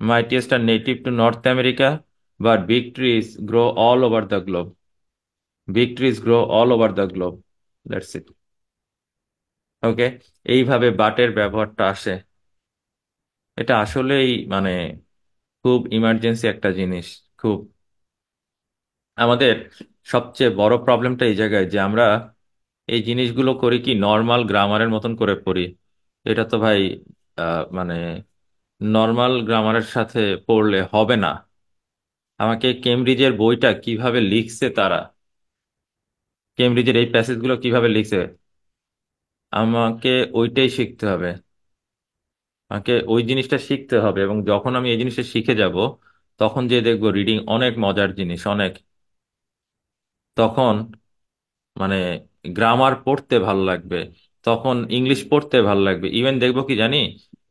Mightiest are native to North America, but big trees grow all over the globe. Big trees grow all over the globe. That's it. ওকে, এইভাবে বাটের ব্যবহারটা আসে। এটা আসলেই মানে খুব emergency একটা জিনিস। খুব, আমাদের সবচেয়ে বড় প্রবলেমটা এই জায়গায় যে আমরা এই জিনিসগুলো করি কি নর্মাল গ্রামারের মতন করে পড়ি। এটা তো ভাই মানে নর্মাল গ্রামারের সাথে পড়লে হবে না। আমাকে কেমব্রিজের বইটা কিভাবে লিখছে তারা, কেমব্রিজের এই প্যাসেজগুলো কিভাবে লিখছে, আমাকে ওইটাই শিখতে হবে। আমাকে ওই জিনিসটা শিখতে হবে, এবং যখন আমি এই জিনিসটা শিখে যাব, তখন যে দেখবো রিডিং অনেক মজার জিনিস, অনেক। তখন মানে গ্রামার পড়তে ভাল লাগবে, তখন ইংলিশ পড়তে ভাল লাগবে। ইভেন দেখবো কি জানি,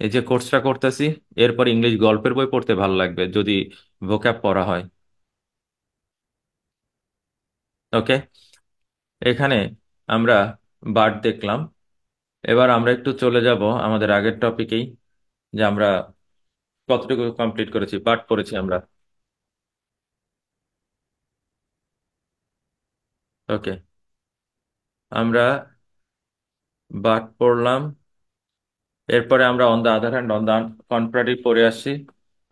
এই যে কোর্সটা করতেছি, এরপর ইংলিশ গল্পের বই পড়তে ভাল লাগবে যদি ভোক্যাব পড়া হয়। ওকে, এখানে আমরা বার্ড দেখলাম। এবার আমরা একটু চলে যাব আমাদের আগের টপিকেই, যে আমরা কতটুকু কমপ্লিট করেছি, পাঠ পড়েছি আমরা। ওকে, আমরা বাট পড়লাম। এরপরে আমরা on the other hand, on the contrary পড়ে আসি।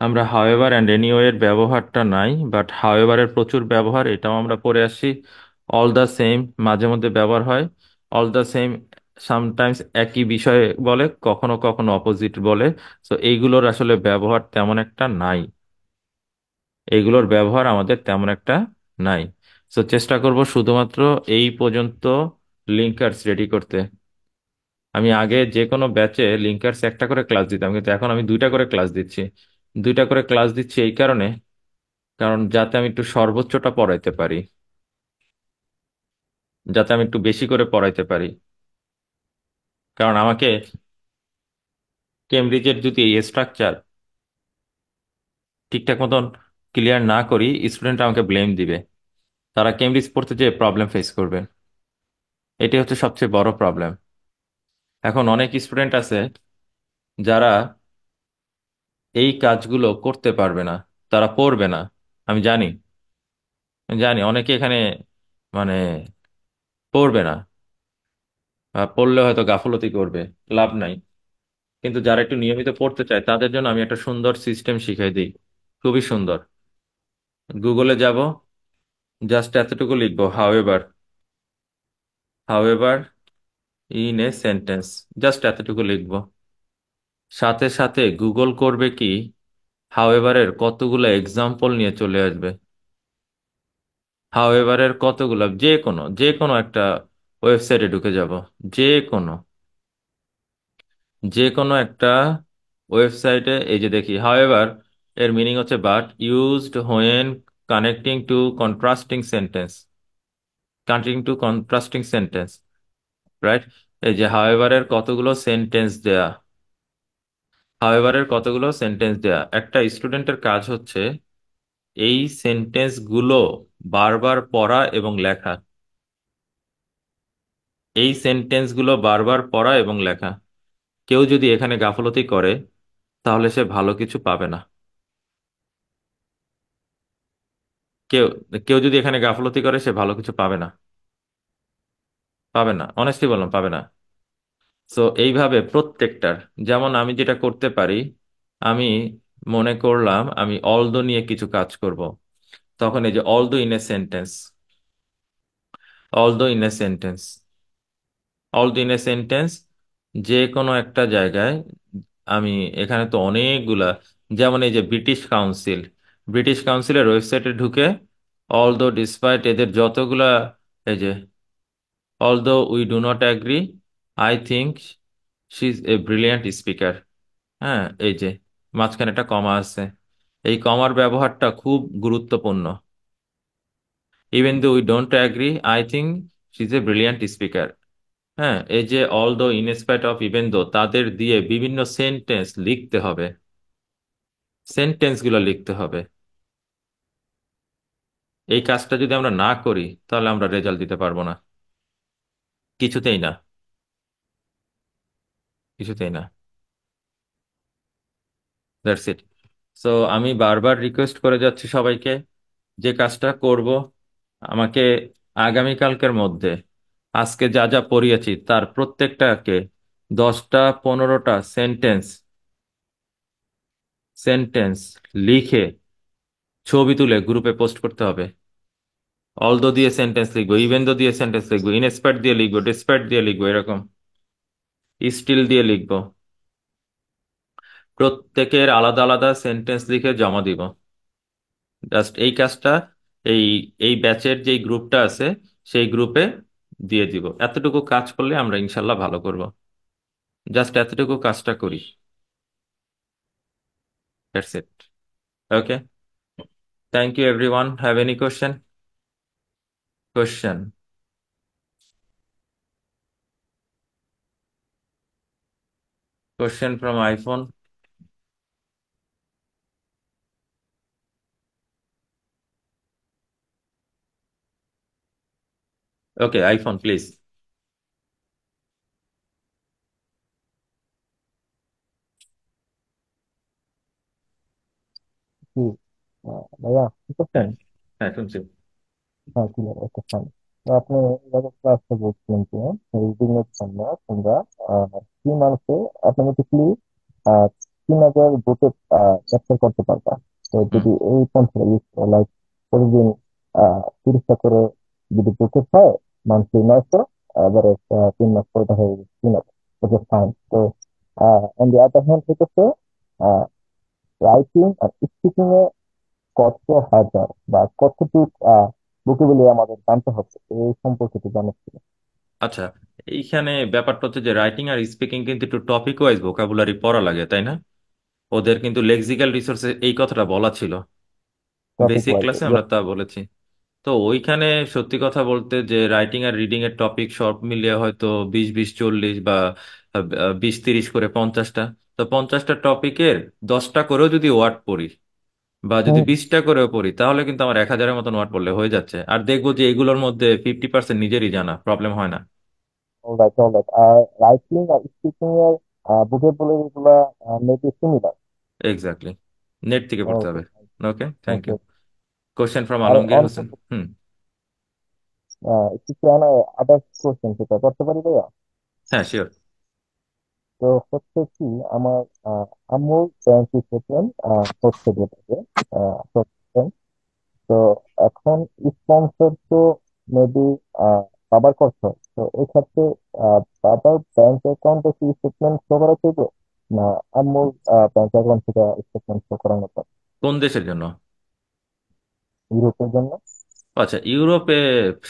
আমরা হাওয়েভার অ্যান্ড এনিওয়ে এর ব্যবহারটা নাই, বাট হাওয়েভার এর প্রচুর ব্যবহার, এটাও আমরা পড়ে আসি। অল দ্য সেম মাঝে মধ্যে ব্যবহার হয়। অল দ্য সেম সামটাইমস একই বিষয়ে বলে, কখনো কখনো অপোজিট বলে। তো এইগুলোর আসলে ব্যবহার তেমন একটা নাই। এইগুলোর ব্যবহার আমাদের তেমন একটা নাই। তো চেষ্টা করব শুধুমাত্র এই পর্যন্ত লিঙ্কার্স রেডি করতে। আমি আগে যে কোনো ব্যাচে লিঙ্কার্স একটা করে ক্লাস দিতাম, কিন্তু এখন আমি দুইটা করে ক্লাস দিচ্ছি। দুইটা করে ক্লাস দিচ্ছি এই কারণে, কারণ যাতে আমি একটু সর্বোচ্চটা পড়াইতে পারি, যাতে আমি একটু বেশি করে পড়াইতে পারি। কারণ আমাকে কেমব্রিজের যদি এই স্ট্রাকচার ঠিকঠাক মতন ক্লিয়ার না করি, স্টুডেন্ট আমাকে ব্লেম দিবে। তারা কেমব্রিজ পড়তে যেয়ে প্রবলেম ফেস করবে। এটাই হচ্ছে সবচেয়ে বড় প্রবলেম। এখন অনেক স্টুডেন্ট আছে যারা এই কাজগুলো করতে পারবে না, তারা পড়বে না। আমি জানি, আমি জানি অনেকে এখানে মানে পড়বে না, বা পড়লে হয়তো গাফলতি করবে, লাভ নাই। কিন্তু যারা একটু নিয়মিত পড়তে চায় তাদের জন্য আমি একটা সুন্দর সিস্টেম শিখাই দিই, খুবই সুন্দর। গুগলে যাব, জাস্ট এতটুকু লিখবো, however, however in a sentence, just এতটুকু লিখবো। সাথে সাথে গুগল করবে কি, হাউএভারের কতগুলো এক্সাম্পল নিয়ে চলে আসবে। হাউএভারের কতগুলো, যে কোনো একটা ওয়েবসাইটে ঢুকে যাব, যে কোনো যে কোনো একটা ওয়েবসাইটে, এই যে দেখি হাউএভার এর মিনিং হচ্ছে but used when connecting two contrasting sentence, connecting two contrasting sentence, right? এই যে হাউএভারের কতগুলো সেন্টেন্স দেয়া, হাউএভারের কতগুলো সেন্টেন্স দেয়া, একটা স্টুডেন্টের কাজ হচ্ছে এই সেন্টেন্স গুলো বারবার পড়া এবং লেখা, এই সেন্টেন্স গুলো বারবার পড়া এবং লেখা। কেউ যদি এখানে গাফলতি করে তাহলে সে ভালো কিছু পাবে না। কেউ কেউ যদি এখানে গাফলতি করে সে ভালো কিছু পাবে না, পাবে না, অনেস্টলি বললাম, পাবে না। সো এইভাবে প্রত্যেকটার, যেমন আমি যেটা করতে পারি, আমি মনে করলাম আমি অলদো নিয়ে কিছু কাজ করব, তখন এই যে although in a sentence, although in a sentence, although in a sentence, যে কোনো একটা জায়গায় আমি, এখানে তো অনেকগুলা, যেমন এই যে ব্রিটিশ কাউন্সিল, ব্রিটিশ কাউন্সিলের ওয়েবসাইটে ঢুকে অলদো ডিসপাইট এদের যতগুলা, এই যে although we do not agree, I think she is a brilliant speaker. হ্যাঁ, এই যে মাঝখানে একটা কমা আছে, এই কমার ব্যবহারটা খুব গুরুত্বপূর্ণ। Even though we don't agree, I think she is a brilliant speaker. হ্যাঁ, এই যে অল দো, ইনস্পাইট অফ, ইভেন দো, তাদের দিয়ে বিভিন্ন সেন্টেন্স লিখতে হবে, সেন্টেন্স গুলো লিখতে হবে। এই কাজটা যদি আমরা না করি তাহলে আমরা রেজাল্ট দিতে পারবো না, কিছুতেই না, কিছুতেই না। That's it. সো আমি বারবার রিকোয়েস্ট করে যাচ্ছি সবাইকে, যে কাজটা করব, আমাকে আগামীকালকের মধ্যে আজকে যা যা পড়িয়েছি তার প্রত্যেকটাকে 10টা 15টা সেন্টেন্স, সেন্টেন্স লিখে ছবি তুলে গ্রুপে পোস্ট করতে হবে। অলদো দিয়ে সেন্টেন্স লিখবো, ইভেন দো দিয়ে সেন্টেন্স লিখবো, ইনস্পায়ার্ড দিয়ে লিখবো, ডিসপায়ার্ড দিয়ে লিখবো, এরকম স্টিল দিয়ে লিখবো। প্রত্যেকের আলাদা আলাদা সেন্টেন্স লিখে জমা দিব। জাস্ট এই কাজটা এই এই ব্যাচের যেই গ্রুপটা আছে সেই গ্রুপে দিয়ে দিব। এতটুকু কাজ করলে আমরা ইনশাল্লাহ ভালো করব। জাস্ট এতটুকু কাজটা করি, that's it. Okay, thank you everyone, have any question? Question? Question from iPhone? Okay, iPhone please. জি। ভাইয়া কি করছেন? হ্যাঁ, হ্যাঁ শুনছি। হ্যাঁ, ক্লিয়ার, ওকে ফাইন। তো আপনি এভাবে ক্লাসে বলছিলেন যে রিডিং এর জন্য তোমরা 3 মান্থে অটোমেটিকলি 3,000 বুকে ক্যাপচার করতে পারবা। তো হুম। যদি এই পন্থা ইউজ করো, লাইক প্রতিদিন 30টা করে যদি বুকে হয়, মান্থলি 900, এবারে 3 মাস পরে দেখা যাবে 3,000। Okay fine. তো অন দি আদার হ্যান্ড হইতেছে রাইটিং আর স্পিকিং কত হাজার বা কতটুক ভোকাবুলারি আমাদের জানতে হবে এই সম্পর্কে একটু জানার ছিল। আচ্ছা, এইখানে ব্যাপারটা হচ্ছে যে রাইটিং আর স্পিকিং কিন্তু একটু টপিক ওয়াইজ ভোকাবুলারি পড়া লাগে, তাই না? ওদের কিন্তু লেক্সিক্যাল রিসোর্সে এই কথাটা বলা ছিল, টপিক বেসিক ওয়াইজ, ক্লাসে আমরা তা বলেছি। তো ওইখানে সত্যি কথা বলতে যে রাইটিং আর রিডিং এর টপিক সব মিলিয়ে হয়তো 20-20-40 বা 20-30 করে 50টা। তো 50টা টপিকের 10টা করেও যদি ওয়ার্ড পড়ি বা যদি 20টা করেও পড়ি তাহলে কিন্তু আমার 1000-এর মতন ওয়ার্ড পড়লে হয়ে যাচ্ছে। আর দেখবো যে এগুলোর মধ্যে 50% নিজেরই জানা, প্রবলেম হয় না। Alright alright. আর রাইটিং আর স্পিকিং এর ভোকাবুলারি গুলা মেবি সিমিলার। এক্স্যাক্টলি, নেট থেকে পড়তে ওকে। হবে। Okay, thank you. Okay. Question from আর আলমগীর অল্প হোসেন। হুম। কিছু আদার্স কোশ্চেন সেটা করতে পারি ভাইয়া? হ্যাঁ, শিওর। তো হচ্ছে কি, আমার আম্মুর ব্যাংক স্টেটমেন্ট হচ্ছে যেটাকে হচ্ছে, তো এখন স্পন্সর তো মেবি বাবার করতে হয়। তো এক্ষেত্রে বাবার ব্যাংক অ্যাকাউন্টে কি স্টেটমেন্ট শো করা চাইবে, না আম্মুর ব্যাংক অ্যাকাউন্ট থেকে স্টেটমেন্ট শো করানো পড়ে? কোন দেশের জন্য? ইউরোপের জন্য। আচ্ছা, ইউরোপে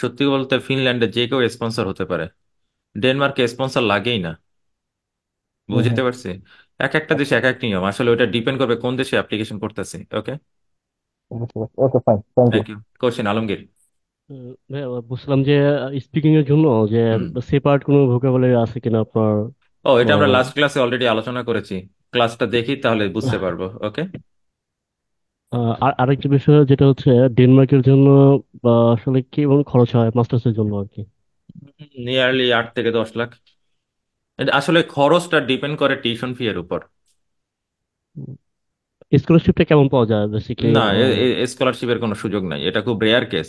সত্যি বলতে ফিনল্যান্ডে যে কেউ স্পন্সর হতে পারে, ডেনমার্কে স্পন্সর লাগেই না। হুম বুঝতে হুম। পারছি। এক একটা দেশে এক এক নিয়ম, আসলে ওটা ডিপেন্ড করবে কোন দেশে অ্যাপ্লিকেশন করতেছে। ওকে, বুঝতে পারছি। Okay, fine, thank you. Thank you. Question Alamgir. ভাইয়া বুঝলাম যে স্পিকিং এর জন্য যে হুম। সেপারেট কোনো ভোকাবুলারি আছে কিনা আপনার? ও, এটা আমরা আহ, লাস্ট ক্লাসে অলরেডি আলোচনা করেছি। ক্লাসটা দেখি তাহলে বুঝতে পারবো। ওকে। আর আরেকটা বিষয় যেটা হচ্ছে ডেনমার্কের জন্য আসলে কেমন খরচ হয় মাস্টার্স এর জন্য আর কি? নিয়ারলি 8 থেকে 10 লাখ। এটা আসলে খরচটা ডিপেন্ড করে টিউশন ফি এর উপর। স্কলারশিপটা কেমন পাওয়া যায় বেসিক্যালি? না, স্কলারশিপের কোনো সুযোগ নাই, এটা খুব রেয়ার কেস।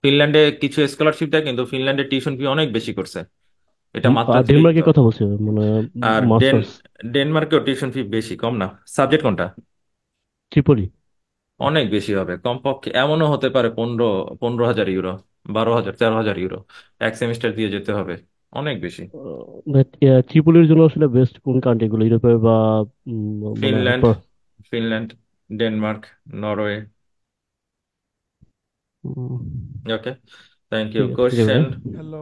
ফিনল্যান্ডে কিছু স্কলারশিপ দেয়, কিন্তু ফিনল্যান্ডে টিউশন ফি অনেক বেশি করছে। এটা মাত্রাতিরিক্ত। ডেনমার্কের কথা বলছি মানে আর মাস্টার্স। ডেনমার্কেও টিউশন ফি বেশি, কম না। সাবজেক্ট কোনটা? ত্রিপলি। অনেক বেশি হবে, কমপক্ষে এমনও হতে পারে 15,000 ইউরো, 12,000, 13,000 ইউরো এক সেমিস্টার দিয়ে যেতে হবে। অনেক বেশি। ত্রিপলির জন্য আসলে বেস্ট কোন কান্ট্রি গুলো ইউরোপে বা মানে Finland, Finland, Denmark, Norway. Um, okay, thank you. ঠিক আছে, ঠিক আছে কোশ্চেন, ভাই। Hello.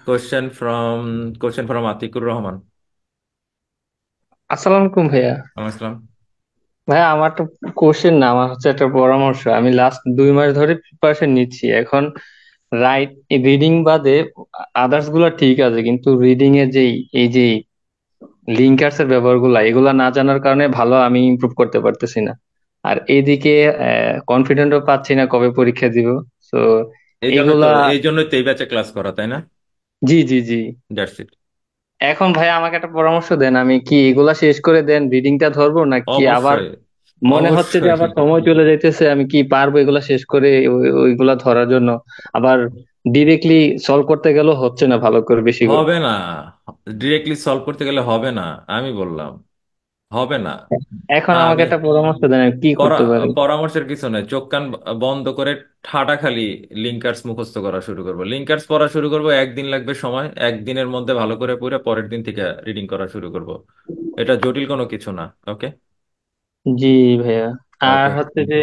Question from question from Atiqur Rahman. আসসালামু আলাইকুম ভাইয়া। আসসালাম। ভাইয়া আমার একটা কোশ্চেন না, আমার হচ্ছে একটা পরামর্শ। আমি লাস্ট 2 মাস ধরে প্রিপারেশন নিচ্ছি এখন। রিডিং বাদে আদার্স গুলা ঠিক আছে, কিন্তু রিডিং এর যেই এই যে লিঙ্কার্স এর ব্যবহারগুলা এগুলা না জানার কারণে ভালো আমি ইমপ্রুভ করতে পারতেছি না। আর এইদিকে কনফিডেন্টও পাচ্ছি না কবে পরীক্ষা দিব। তো এগুলা। এই জন্যই তো এই ব্যাচে ক্লাস করা, তাই না? জি জি জি। That's it. এখন ভাইয়া আমাকে একটা পরামর্শ দেন, আমি কি এগুলা শেষ করে দেন রিডিংটা ধরবো নাকি আবার অবশ্যই, মনে হচ্ছে যে অবশ্যই। আবার সময় চলে যাইতেছে, আমি কি পারবো এগুলা শেষ করে ওইগুলা ধরার জন্য? আবার ডিরেক্টলি সলভ করতে গেলেও হচ্ছে না ভালো করে বেশি করে। হবে না, ডিরেক্টলি সলভ করতে গেলে হবে না। আমি বললাম হবে না। এখন আমাকে আমি একটা পরামর্শ দেন আমি কি পরা করতে পারি। পরামর্শের কিছু নাই, চোখ কান বন্ধ করে ঠাটা খালি লিঙ্কার্স মুখস্থ করা শুরু করবো, লিঙ্কার্স পড়া শুরু করবো। একদিন লাগবে সময়, একদিনের মধ্যে ভালো করে পড়ে পরের দিন থেকে রিডিং করা শুরু করব। এটা জটিল কোনো কিছু না। ওকে। জি ভাইয়া। আর ওকে। হচ্ছে যে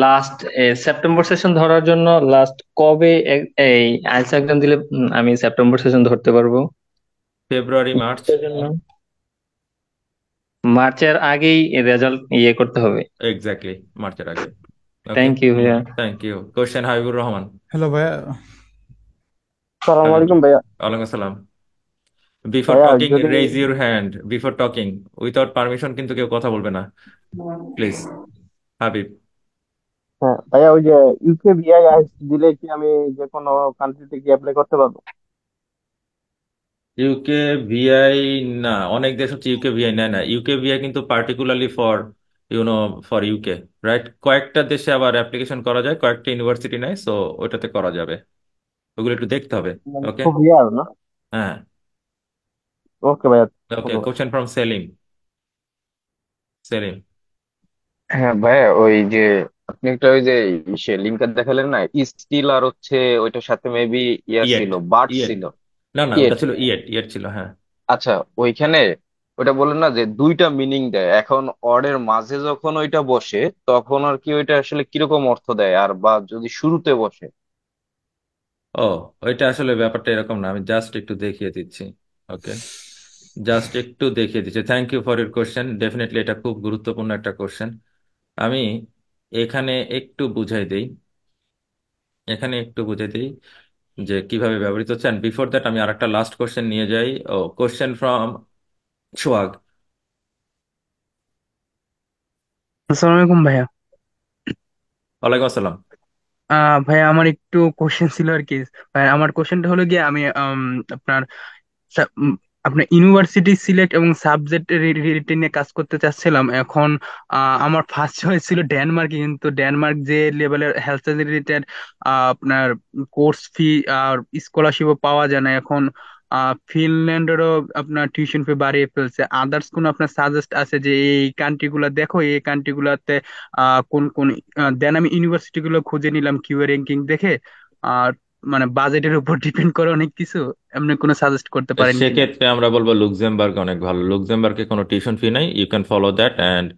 লাস্ট সেপ্টেম্বর সেশন ধরার জন্য লাস্ট কবে এই আইএলটিএস এক্সাম দিলে আমি সেপ্টেম্বর সেশন ধরতে পারবো? ফেব্রুয়ারি, মার্চ। এর জন্য মার্চের আগেই রেজাল্ট ইয়ে করতে হবে। এক্স্যাক্টলি, মার্চের আগে। ওকে, থ্যাংক ইউ ভাইয়া। Thank you. Question Habibur Rahman. Hello ভাইয়া। সালাম হাবিব, আলাইকুম ভাইয়া। ওয়ালাইকুম আসসালাম। বিফোর ভাইয়া টকিং যদি raise your hand, before talking. Without permission কিন্তু কেউ কথা বলবে না, প্লিজ। হাবিব। হ্যাঁ ভাইয়া, ওই যে ইউকে ভিআই দিলে কি আমি যে কোনো কান্ট্রিতে কি অ্যাপ্লাই করতে পারবো? UKVI? না, অনেক দেশ হচ্ছে ইউকে ভিআই নেয় না। ইউকে ভিআই কিন্তু particularly for you know for UK, right? কয়েকটা দেশে আবার অ্যাপ্লিকেশন করা যায়, কয়েকটা ইউনিভার্সিটি নেয়, সো ওইটাতে করা যাবে। ওগুলো একটু দেখতে হবে। মানে ওকে। ভিআর না? হ্যাঁ। ওকে ভাইয়া, ওকে, ধন্যবাদ। Question from Selim. সেলিম। হ্যাঁ ভাইয়া, ওই যে আপনি একটা ওই যে সে লিঙ্কার দেখালেন না, স্টিল আর হচ্ছে ওইটার সাথে মেবি ইয়া ইয়েট। ছিল, বাট ইয়েট। ছিল। না না, ওটা ইয়েট। ছিল ইয়েট, ইয়েট ছিল, হ্যাঁ। আচ্ছা, ওইখানে ওইটা বললেন না যে দুইটা মিনিং দেয়, এখন অর্ডের মাঝে যখন ওইটা বসে তখন আর কি ওইটা আসলে কিরকম অর্থ দেয়, আর বা যদি শুরুতে বসে? ও, ওইটা আসলে ব্যাপারটা এরকম না, আমি জাস্ট একটু দেখিয়ে দিচ্ছি। ওকে, জাস্ট একটু দেখিয়ে দিচ্ছি। Thank you for your question, definitely এটা খুব গুরুত্বপূর্ণ একটা কোশ্চেন। আমি এখানে একটু বুঝাই দেই, এখানে একটু বুঝাই দিই যে কিভাবে ব্যবহৃত হচ্ছে। অ্যান্ড বিফোর দ্যাট আমি আরেকটা লাস্ট কোশ্চেন নিয়ে যাই। ও, কোশ্চেন ফ্রম সোহাগ। আসসালামু আলাইকুম ভাইয়া। ওয়ালাইকুম আসসালাম। ভাইয়া আমার একটু কোশ্চেন ছিল আর কি। ভাইয়া আমার কোশ্চেনটা হলো গিয়ে আমি আপনার আপনার ইউনিভার্সিটি সিলেক্ট এবং সাবজেক্ট নিয়ে কাজ করতে চাচ্ছিলাম এখন। আমার ফার্স্ট চয়েস ছিল ডেনমার্ক, কিন্তু ডেনমার্ক যে লেভেলের হেলথ রিলেটেড আপনার কোর্স ফি আর স্কলারশিপও পাওয়া যায় না এখন। ফিনল্যান্ডেরও আপনার টিউশন ফি বাড়িয়ে ফেলছে। আদার্স কোন আপনার সাজেস্ট আছে যে এই কান্ট্রি গুলা দেখো, এই কান্ট্রি গুলাতে কোন কোন দেন আমি ইউনিভার্সিটি গুলো খুঁজে নিলাম কিউ র্যাঙ্কিং দেখে। আর মানে বাজেটের উপর ডিপেন্ড করে অনেক কিছু। এমনি কোনো সাজেস্ট করতে পারেন কিনা? সেক্ষেত্রে আমরা বলবো লুক্সেমবার্গ অনেক ভালো। লুক্সেমবার্গে কোনো টিউশন ফি নাই, you can follow that. And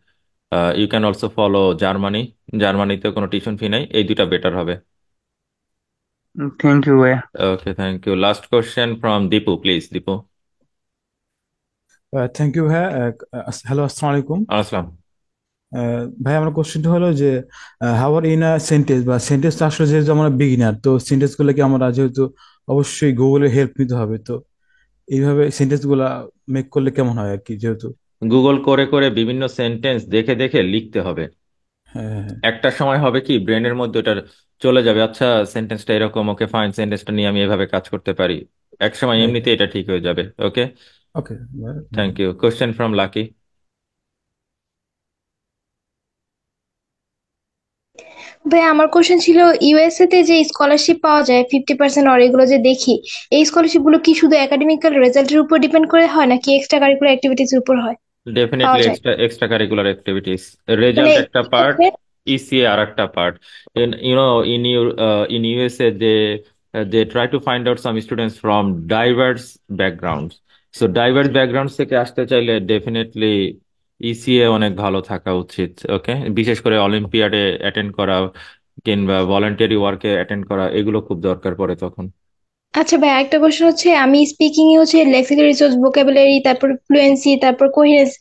you can also follow Germany. জার্মানিতে কোনো টিউশন ফি নাই, এই দুটা বেটার হবে। থ্যাংক ইউ ভাইয়া। Okay, thank you. Last question from Dipu, please. Dipu. Thank you ভাইয়া। হ্যালো, আসসালামু আলাইকুম। আসসালাম। ভাই আমার কোশ্চেনটা হলো যে হাওয়ার ইন আ সেন্টেন্স বা সেন্টেন্স আসলে যেহেতু আমরা বিগিনার, তো সেন্টেন্স গুলোকে আমরা যেহেতু অবশ্যই গুগলের হেল্প নিতে হবে, তো এইভাবে সেন্টেন্স গুলা মেক করলে কেমন হয় আর কি, যেহেতু গুগল করে করে বিভিন্ন সেন্টেন্স দেখে দেখে লিখতে হবে। হ্যাঁ হ্যাঁ একটা সময় হবে কি, ব্রেনের মধ্যে ওটা চলে যাবে, আচ্ছা সেন্টেন্সটা এরকম, ওকে ফাইন, সেন্টেন্সটা নিয়ে আমি এভাবে কাজ করতে পারি। এক সময় রাইট। এমনিতে এটা ঠিক হয়ে যাবে। Okay, okay. Thank you. Question from Lucky. ভাই আমার কোশ্চেন ছিল, ইউএসএ তে যে স্কলারশিপ পাওয়া যায় 50% আর এগুলো যে দেখি, এই স্কলারশিপ গুলো কি শুধু একাডেমিক্যাল রেজাল্টের উপর ডিপেন্ড করে হয় নাকি এক্সট্রা কারিকুলার অ্যাক্টিভিটিজ উপর হয়, পাওয়া ডেফিনেটলি যায়? Extra extra curricular activities. মানে রেজাল্ট একটা পার্ট, সেক্ষেত্রে ইসিএ আর একটা part. You know, in USA they try to find out some students from diverse backgrounds. So diverse backgrounds থেকে আসতে চাইলে ডেফিনেটলি ইসিএ অনেক ভালো থাকা উচিত। ওকে, বিশেষ করে অলিম্পিয়াডে অ্যাটেন্ড করা কিংবা ভলান্টিয়ারি ওয়ার্কে অ্যাটেন্ড করা, এগুলো খুব দরকার পড়ে তখন। আচ্ছা ভাই, একটা কোশ্চেন হচ্ছে, আমি স্পিকিং এ হচ্ছে লেক্সিক্যাল রিসোর্স, ভোকাবুলারি, তারপর ফ্লুয়েন্সি, তারপর কোহেরেন্স,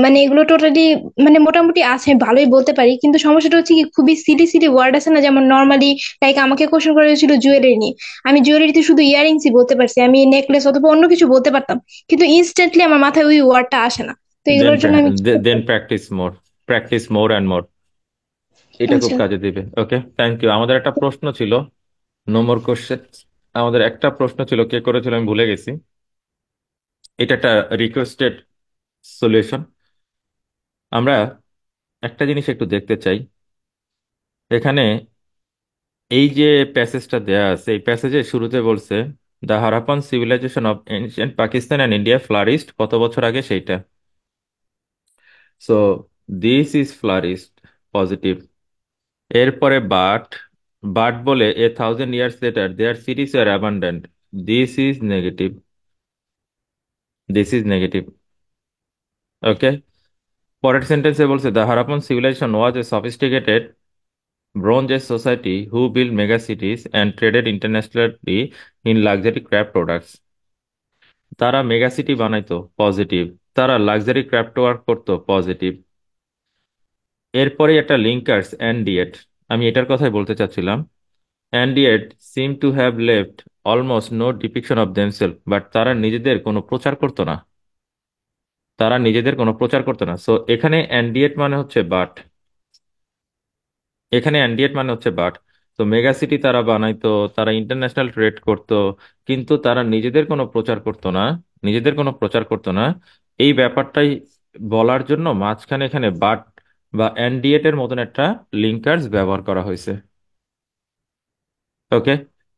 মানে এগুলো টোটালি মানে মোটামুটি আছে, ভালোই বলতে পারি। কিন্তু সমস্যাটা হচ্ছে কি, খুবই সিলি সিলি ওয়ার্ড আছে না, যেমন নর্মালি লাইক আমাকে কোশ্চেন করা হয়েছিল জুয়েলারি নিয়ে, আমি জুয়েলারিতে শুধু ইয়ারিংসই বলতে পারছি, আমি নেকলেস অথবা অন্য কিছু বলতে পারতাম, কিন্তু ইনস্ট্যান্টলি আমার মাথায় ওই ওয়ার্ডটা আসে না। তো দেন এগুলোর জন্য আমি কি করতে দেন পারি? Practice more, practice more and more. এটা খুব আচ্ছা। কাজে দিবে। ওকে, থ্যাংক ইউ। আমাদের একটা প্রশ্ন ছিল, নো মোর কোশ্চেন। আমাদের একটা প্রশ্ন ছিল, কে করেছিল আমি ভুলে গেছি। এটা একটা রিকোয়েস্টেড সলিউশন। আমরা একটা জিনিস একটু দেখতে চাই এখানে। এই যে প্যাসেজটা দেয়া আছে, এই প্যাসেজের শুরুতে বলছে the Harappan civilization of ancient Pakistan and India flourished, কত বছর আগে সেইটা। So this is flourished, positive. এরপরে বাট, বাট বলে a thousand years later their cities are abandoned, this is negative, this is negative. Okay, পরের সেন্টেন্সে বলছে the Harappan civilization was a sophisticated bronze age society who build mega cities and traded internationally in luxury craft products. তারা mega city বানাইতো, positive. তারা luxury craft work করতো, positive. এরপরে একটা linkers and yet, আমি এটার কথাই বলতে চাচ্ছিলাম। And yet seem to have left almost no depiction of themselves, but তারা নিজেদের কোনো প্রচার করতো না। তারা নিজেদের কোনো প্রচার করতো না। সো এখানে অ্যান্ডিয়েট মানে হচ্ছে বাট, এখানে অ্যান্ডিয়েট মানে হচ্ছে বাট। তো মেগা সিটি তারা বানাইতো, তারা ইন্টারন্যাশনাল ট্রেড করতো, কিন্তু তারা নিজেদের কোনো প্রচার করতো না, নিজেদের কোনো প্রচার করতো না। এই ব্যাপারটাই বলার জন্য মাঝখানে এখানে বাট বা অ্যান্ডিয়েট এর মতন একটা লিঙ্কার্স ব্যবহার করা হয়েছে। ওকে,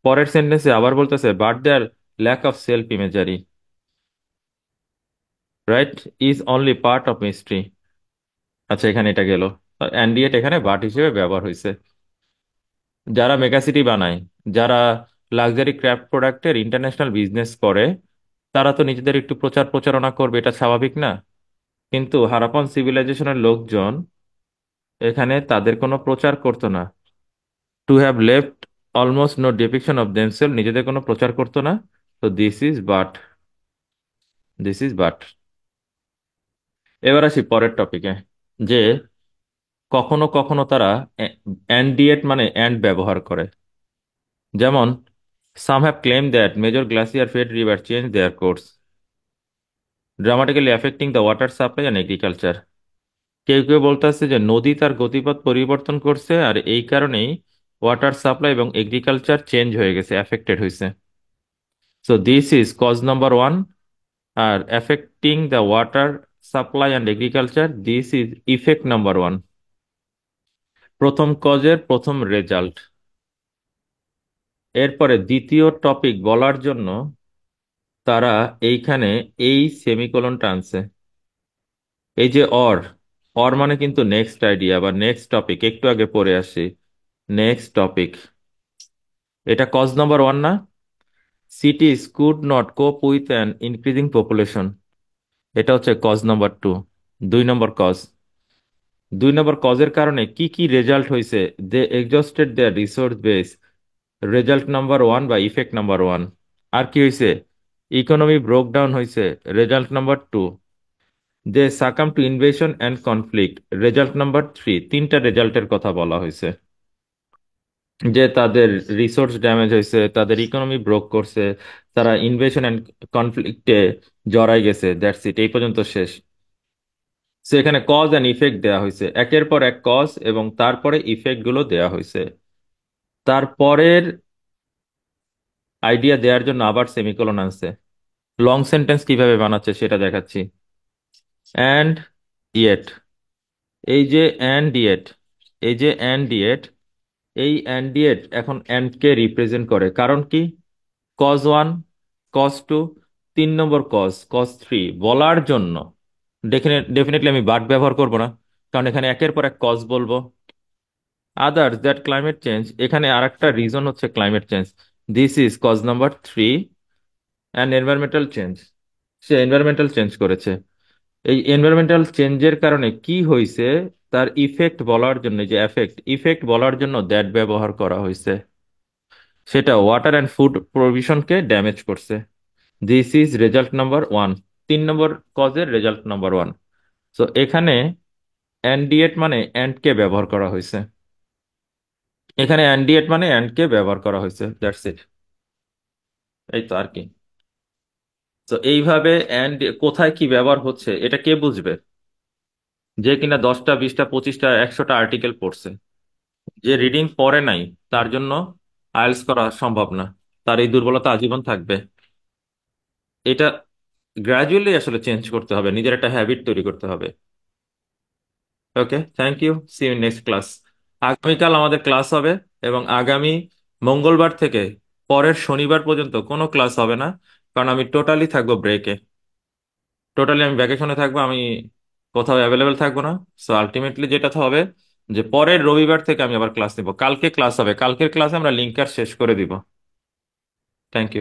পরের সেন্টেন্সে আবার বলতেছে but there lack of self imagery, right, is only part of mystery. আচ্ছা, এখানে এটা গেল, অ্যান্ডিয়েট এখানে বাট হিসেবে ব্যবহার হয়েছে। যারা মেগাসিটি বানায়, যারা লাক্সারি ক্রাফট প্রোডাক্টের ইন্টারন্যাশনাল বিজনেস করে, তারা তো নিজেদের একটু প্রচার প্রচারণা করবে, এটা স্বাভাবিক না? কিন্তু হারাপ্পান সিভিলাইজেশনের লোকজন এখানে তাদের কোনো প্রচার করতো না। To have left almost no depiction of themselves, নিজেদের কোনো প্রচার করতো না। তো this is but, this is but. এবার আসি পরের টপিকে, যে কখনো কখনো তারা অ্যান্ডিয়েট মানে অ্যান্ড ব্যবহার করে। যেমন some have claimed that major glacier fed rivers changed their course, dramatically affecting the water supply and agriculture. কেউ কেউ বলতেছে যে নদী তার গতিপথ পরিবর্তন করছে, আর এই কারণেই ওয়াটার সাপ্লাই এবং এগ্রিকালচার চেঞ্জ হয়ে গেছে, এফেক্টেড হয়েছে। So this is cause number one, আর affecting the water supply and agriculture, this is effect number one. প্রথম কজের প্রথম রেজাল্ট। এরপরে দ্বিতীয় টপিক বলার জন্য তারা এইখানে এই সেমিকোলনটা আনছে। এই যে অর মানে কিন্তু নেক্সট আইডিয়া বা নেক্সট টপিক, একটু আগে পড়ে আসি। নেক্সট টপিক, এটা কজ নাম্বার ওয়ান না? Cities could not cope with an increasing population, এটা হচ্ছে কজ নাম্বার টু। 2 নম্বর কজ। 2 নম্বর কজের কারণে কি কি রেজাল্ট হয়েছে? They exhausted their resource base, result number one বা ইফেক্ট নাম্বার ওয়ান। আর কি হয়েছে? ইকোনমি ব্রোক ডাউন হয়েছে, result number two. They succumb to invasion and conflict, result number three. তিনটা রেজাল্টের কথা বলা হয়েছে, যে তাদের রিসোর্স ড্যামেজ হয়েছে, তাদের ইকোনমি ব্রোক করছে, তারা ইনভেশন অ্যান্ড কনফ্লিক্টে জড়াই গেছে। দ্যাটস ইট, এই পর্যন্ত শেষ। সো এখানে কজ অ্যান্ড ইফেক্ট দেয়া হয়েছে, একের পর এক কজ এবং তারপরে ইফেক্ট গুলো দেয়া হয়েছে। তারপরের আইডিয়া দেওয়ার জন্য আবার সেমিকোলন আনছে। লং সেন্টেন্স কিভাবে বানাচ্ছে সেটা দেখাচ্ছি। অ্যান্ড ইয়েট, এই যে অ্যান্ড ইয়েট, এই যে অ্যান্ড ইয়েট, এই অ্যান্ড ইয়েট এখন অ্যান্ড কে রিপ্রেজেন্ট করে। কারণ কি? কজ ওয়ান, কজ টু, 3 নম্বর কজ, কজ থ্রি বলার জন্য ডেফিনেটলি আমি বাট ব্যবহার করব না, কারণ এখানে একের পর এক কজ বলবো। আদার্স দ্যাট ক্লাইমেট চেঞ্জ, এখানে আর একটা রিজন হচ্ছে climate change. This is cause number three. And environmental change, সে এনভায়রনমেন্টাল চেঞ্জ করেছে। এই এনভায়রনমেন্টাল চেঞ্জের কারণে কি হয়েছে তার ইফেক্ট বলার জন্য, যে এফেক্ট, ইফেক্ট বলার জন্য দ্যাট ব্যবহার করা হয়েছে। সেটা ওয়াটার অ্যান্ড ফুড প্রভিশনকে ড্যামেজ করছে। This is result number one. 3 নম্বর কজের রেজাল্ট নাম্বার ওয়ান। সো এখানে অ্যান্ডিয়েট মানে অ্যান্ড কে ব্যবহার করা হয়েছে, এখানে অ্যান্ডিয়েট মানে অ্যান্ড কে ব্যবহার করা হয়েছে। দ্যাটস ইট, এই তো আর কি। তো এইভাবে অ্যান্ড কোথায় কি ব্যবহার হচ্ছে এটা কে বুঝবে? যে কিনা 10টা 20টা 25টা 100টা আর্টিকেল পড়ছে। যে রিডিং পড়ে নাই তার জন্য আইএলটিএস করা সম্ভব না, তার এই দুর্বলতা আজীবন থাকবে। এটা গ্রাজুয়ালি আসলে চেঞ্জ করতে হবে, নিজের একটা হ্যাবিট তৈরি করতে হবে। Okay, thank you, see you next class. আগামীকাল আমাদের ক্লাস হবে, এবং আগামী মঙ্গলবার থেকে পরের শনিবার পর্যন্ত কোনো ক্লাস হবে না, কারণ আমি টোটালি থাকবো ব্রেকে। টোটালি আমি ভ্যাকেশনে থাকবো, আমি কোথাও অ্যাভেলেবেল থাকবো না। সো আলটিমেটলি যেটা তো হবে যে পরের রবিবার থেকে আমি আবার ক্লাস নিব। কালকে ক্লাস হবে, কালকের ক্লাসে আমরা লিঙ্কার শেষ করে দিব। Thank you.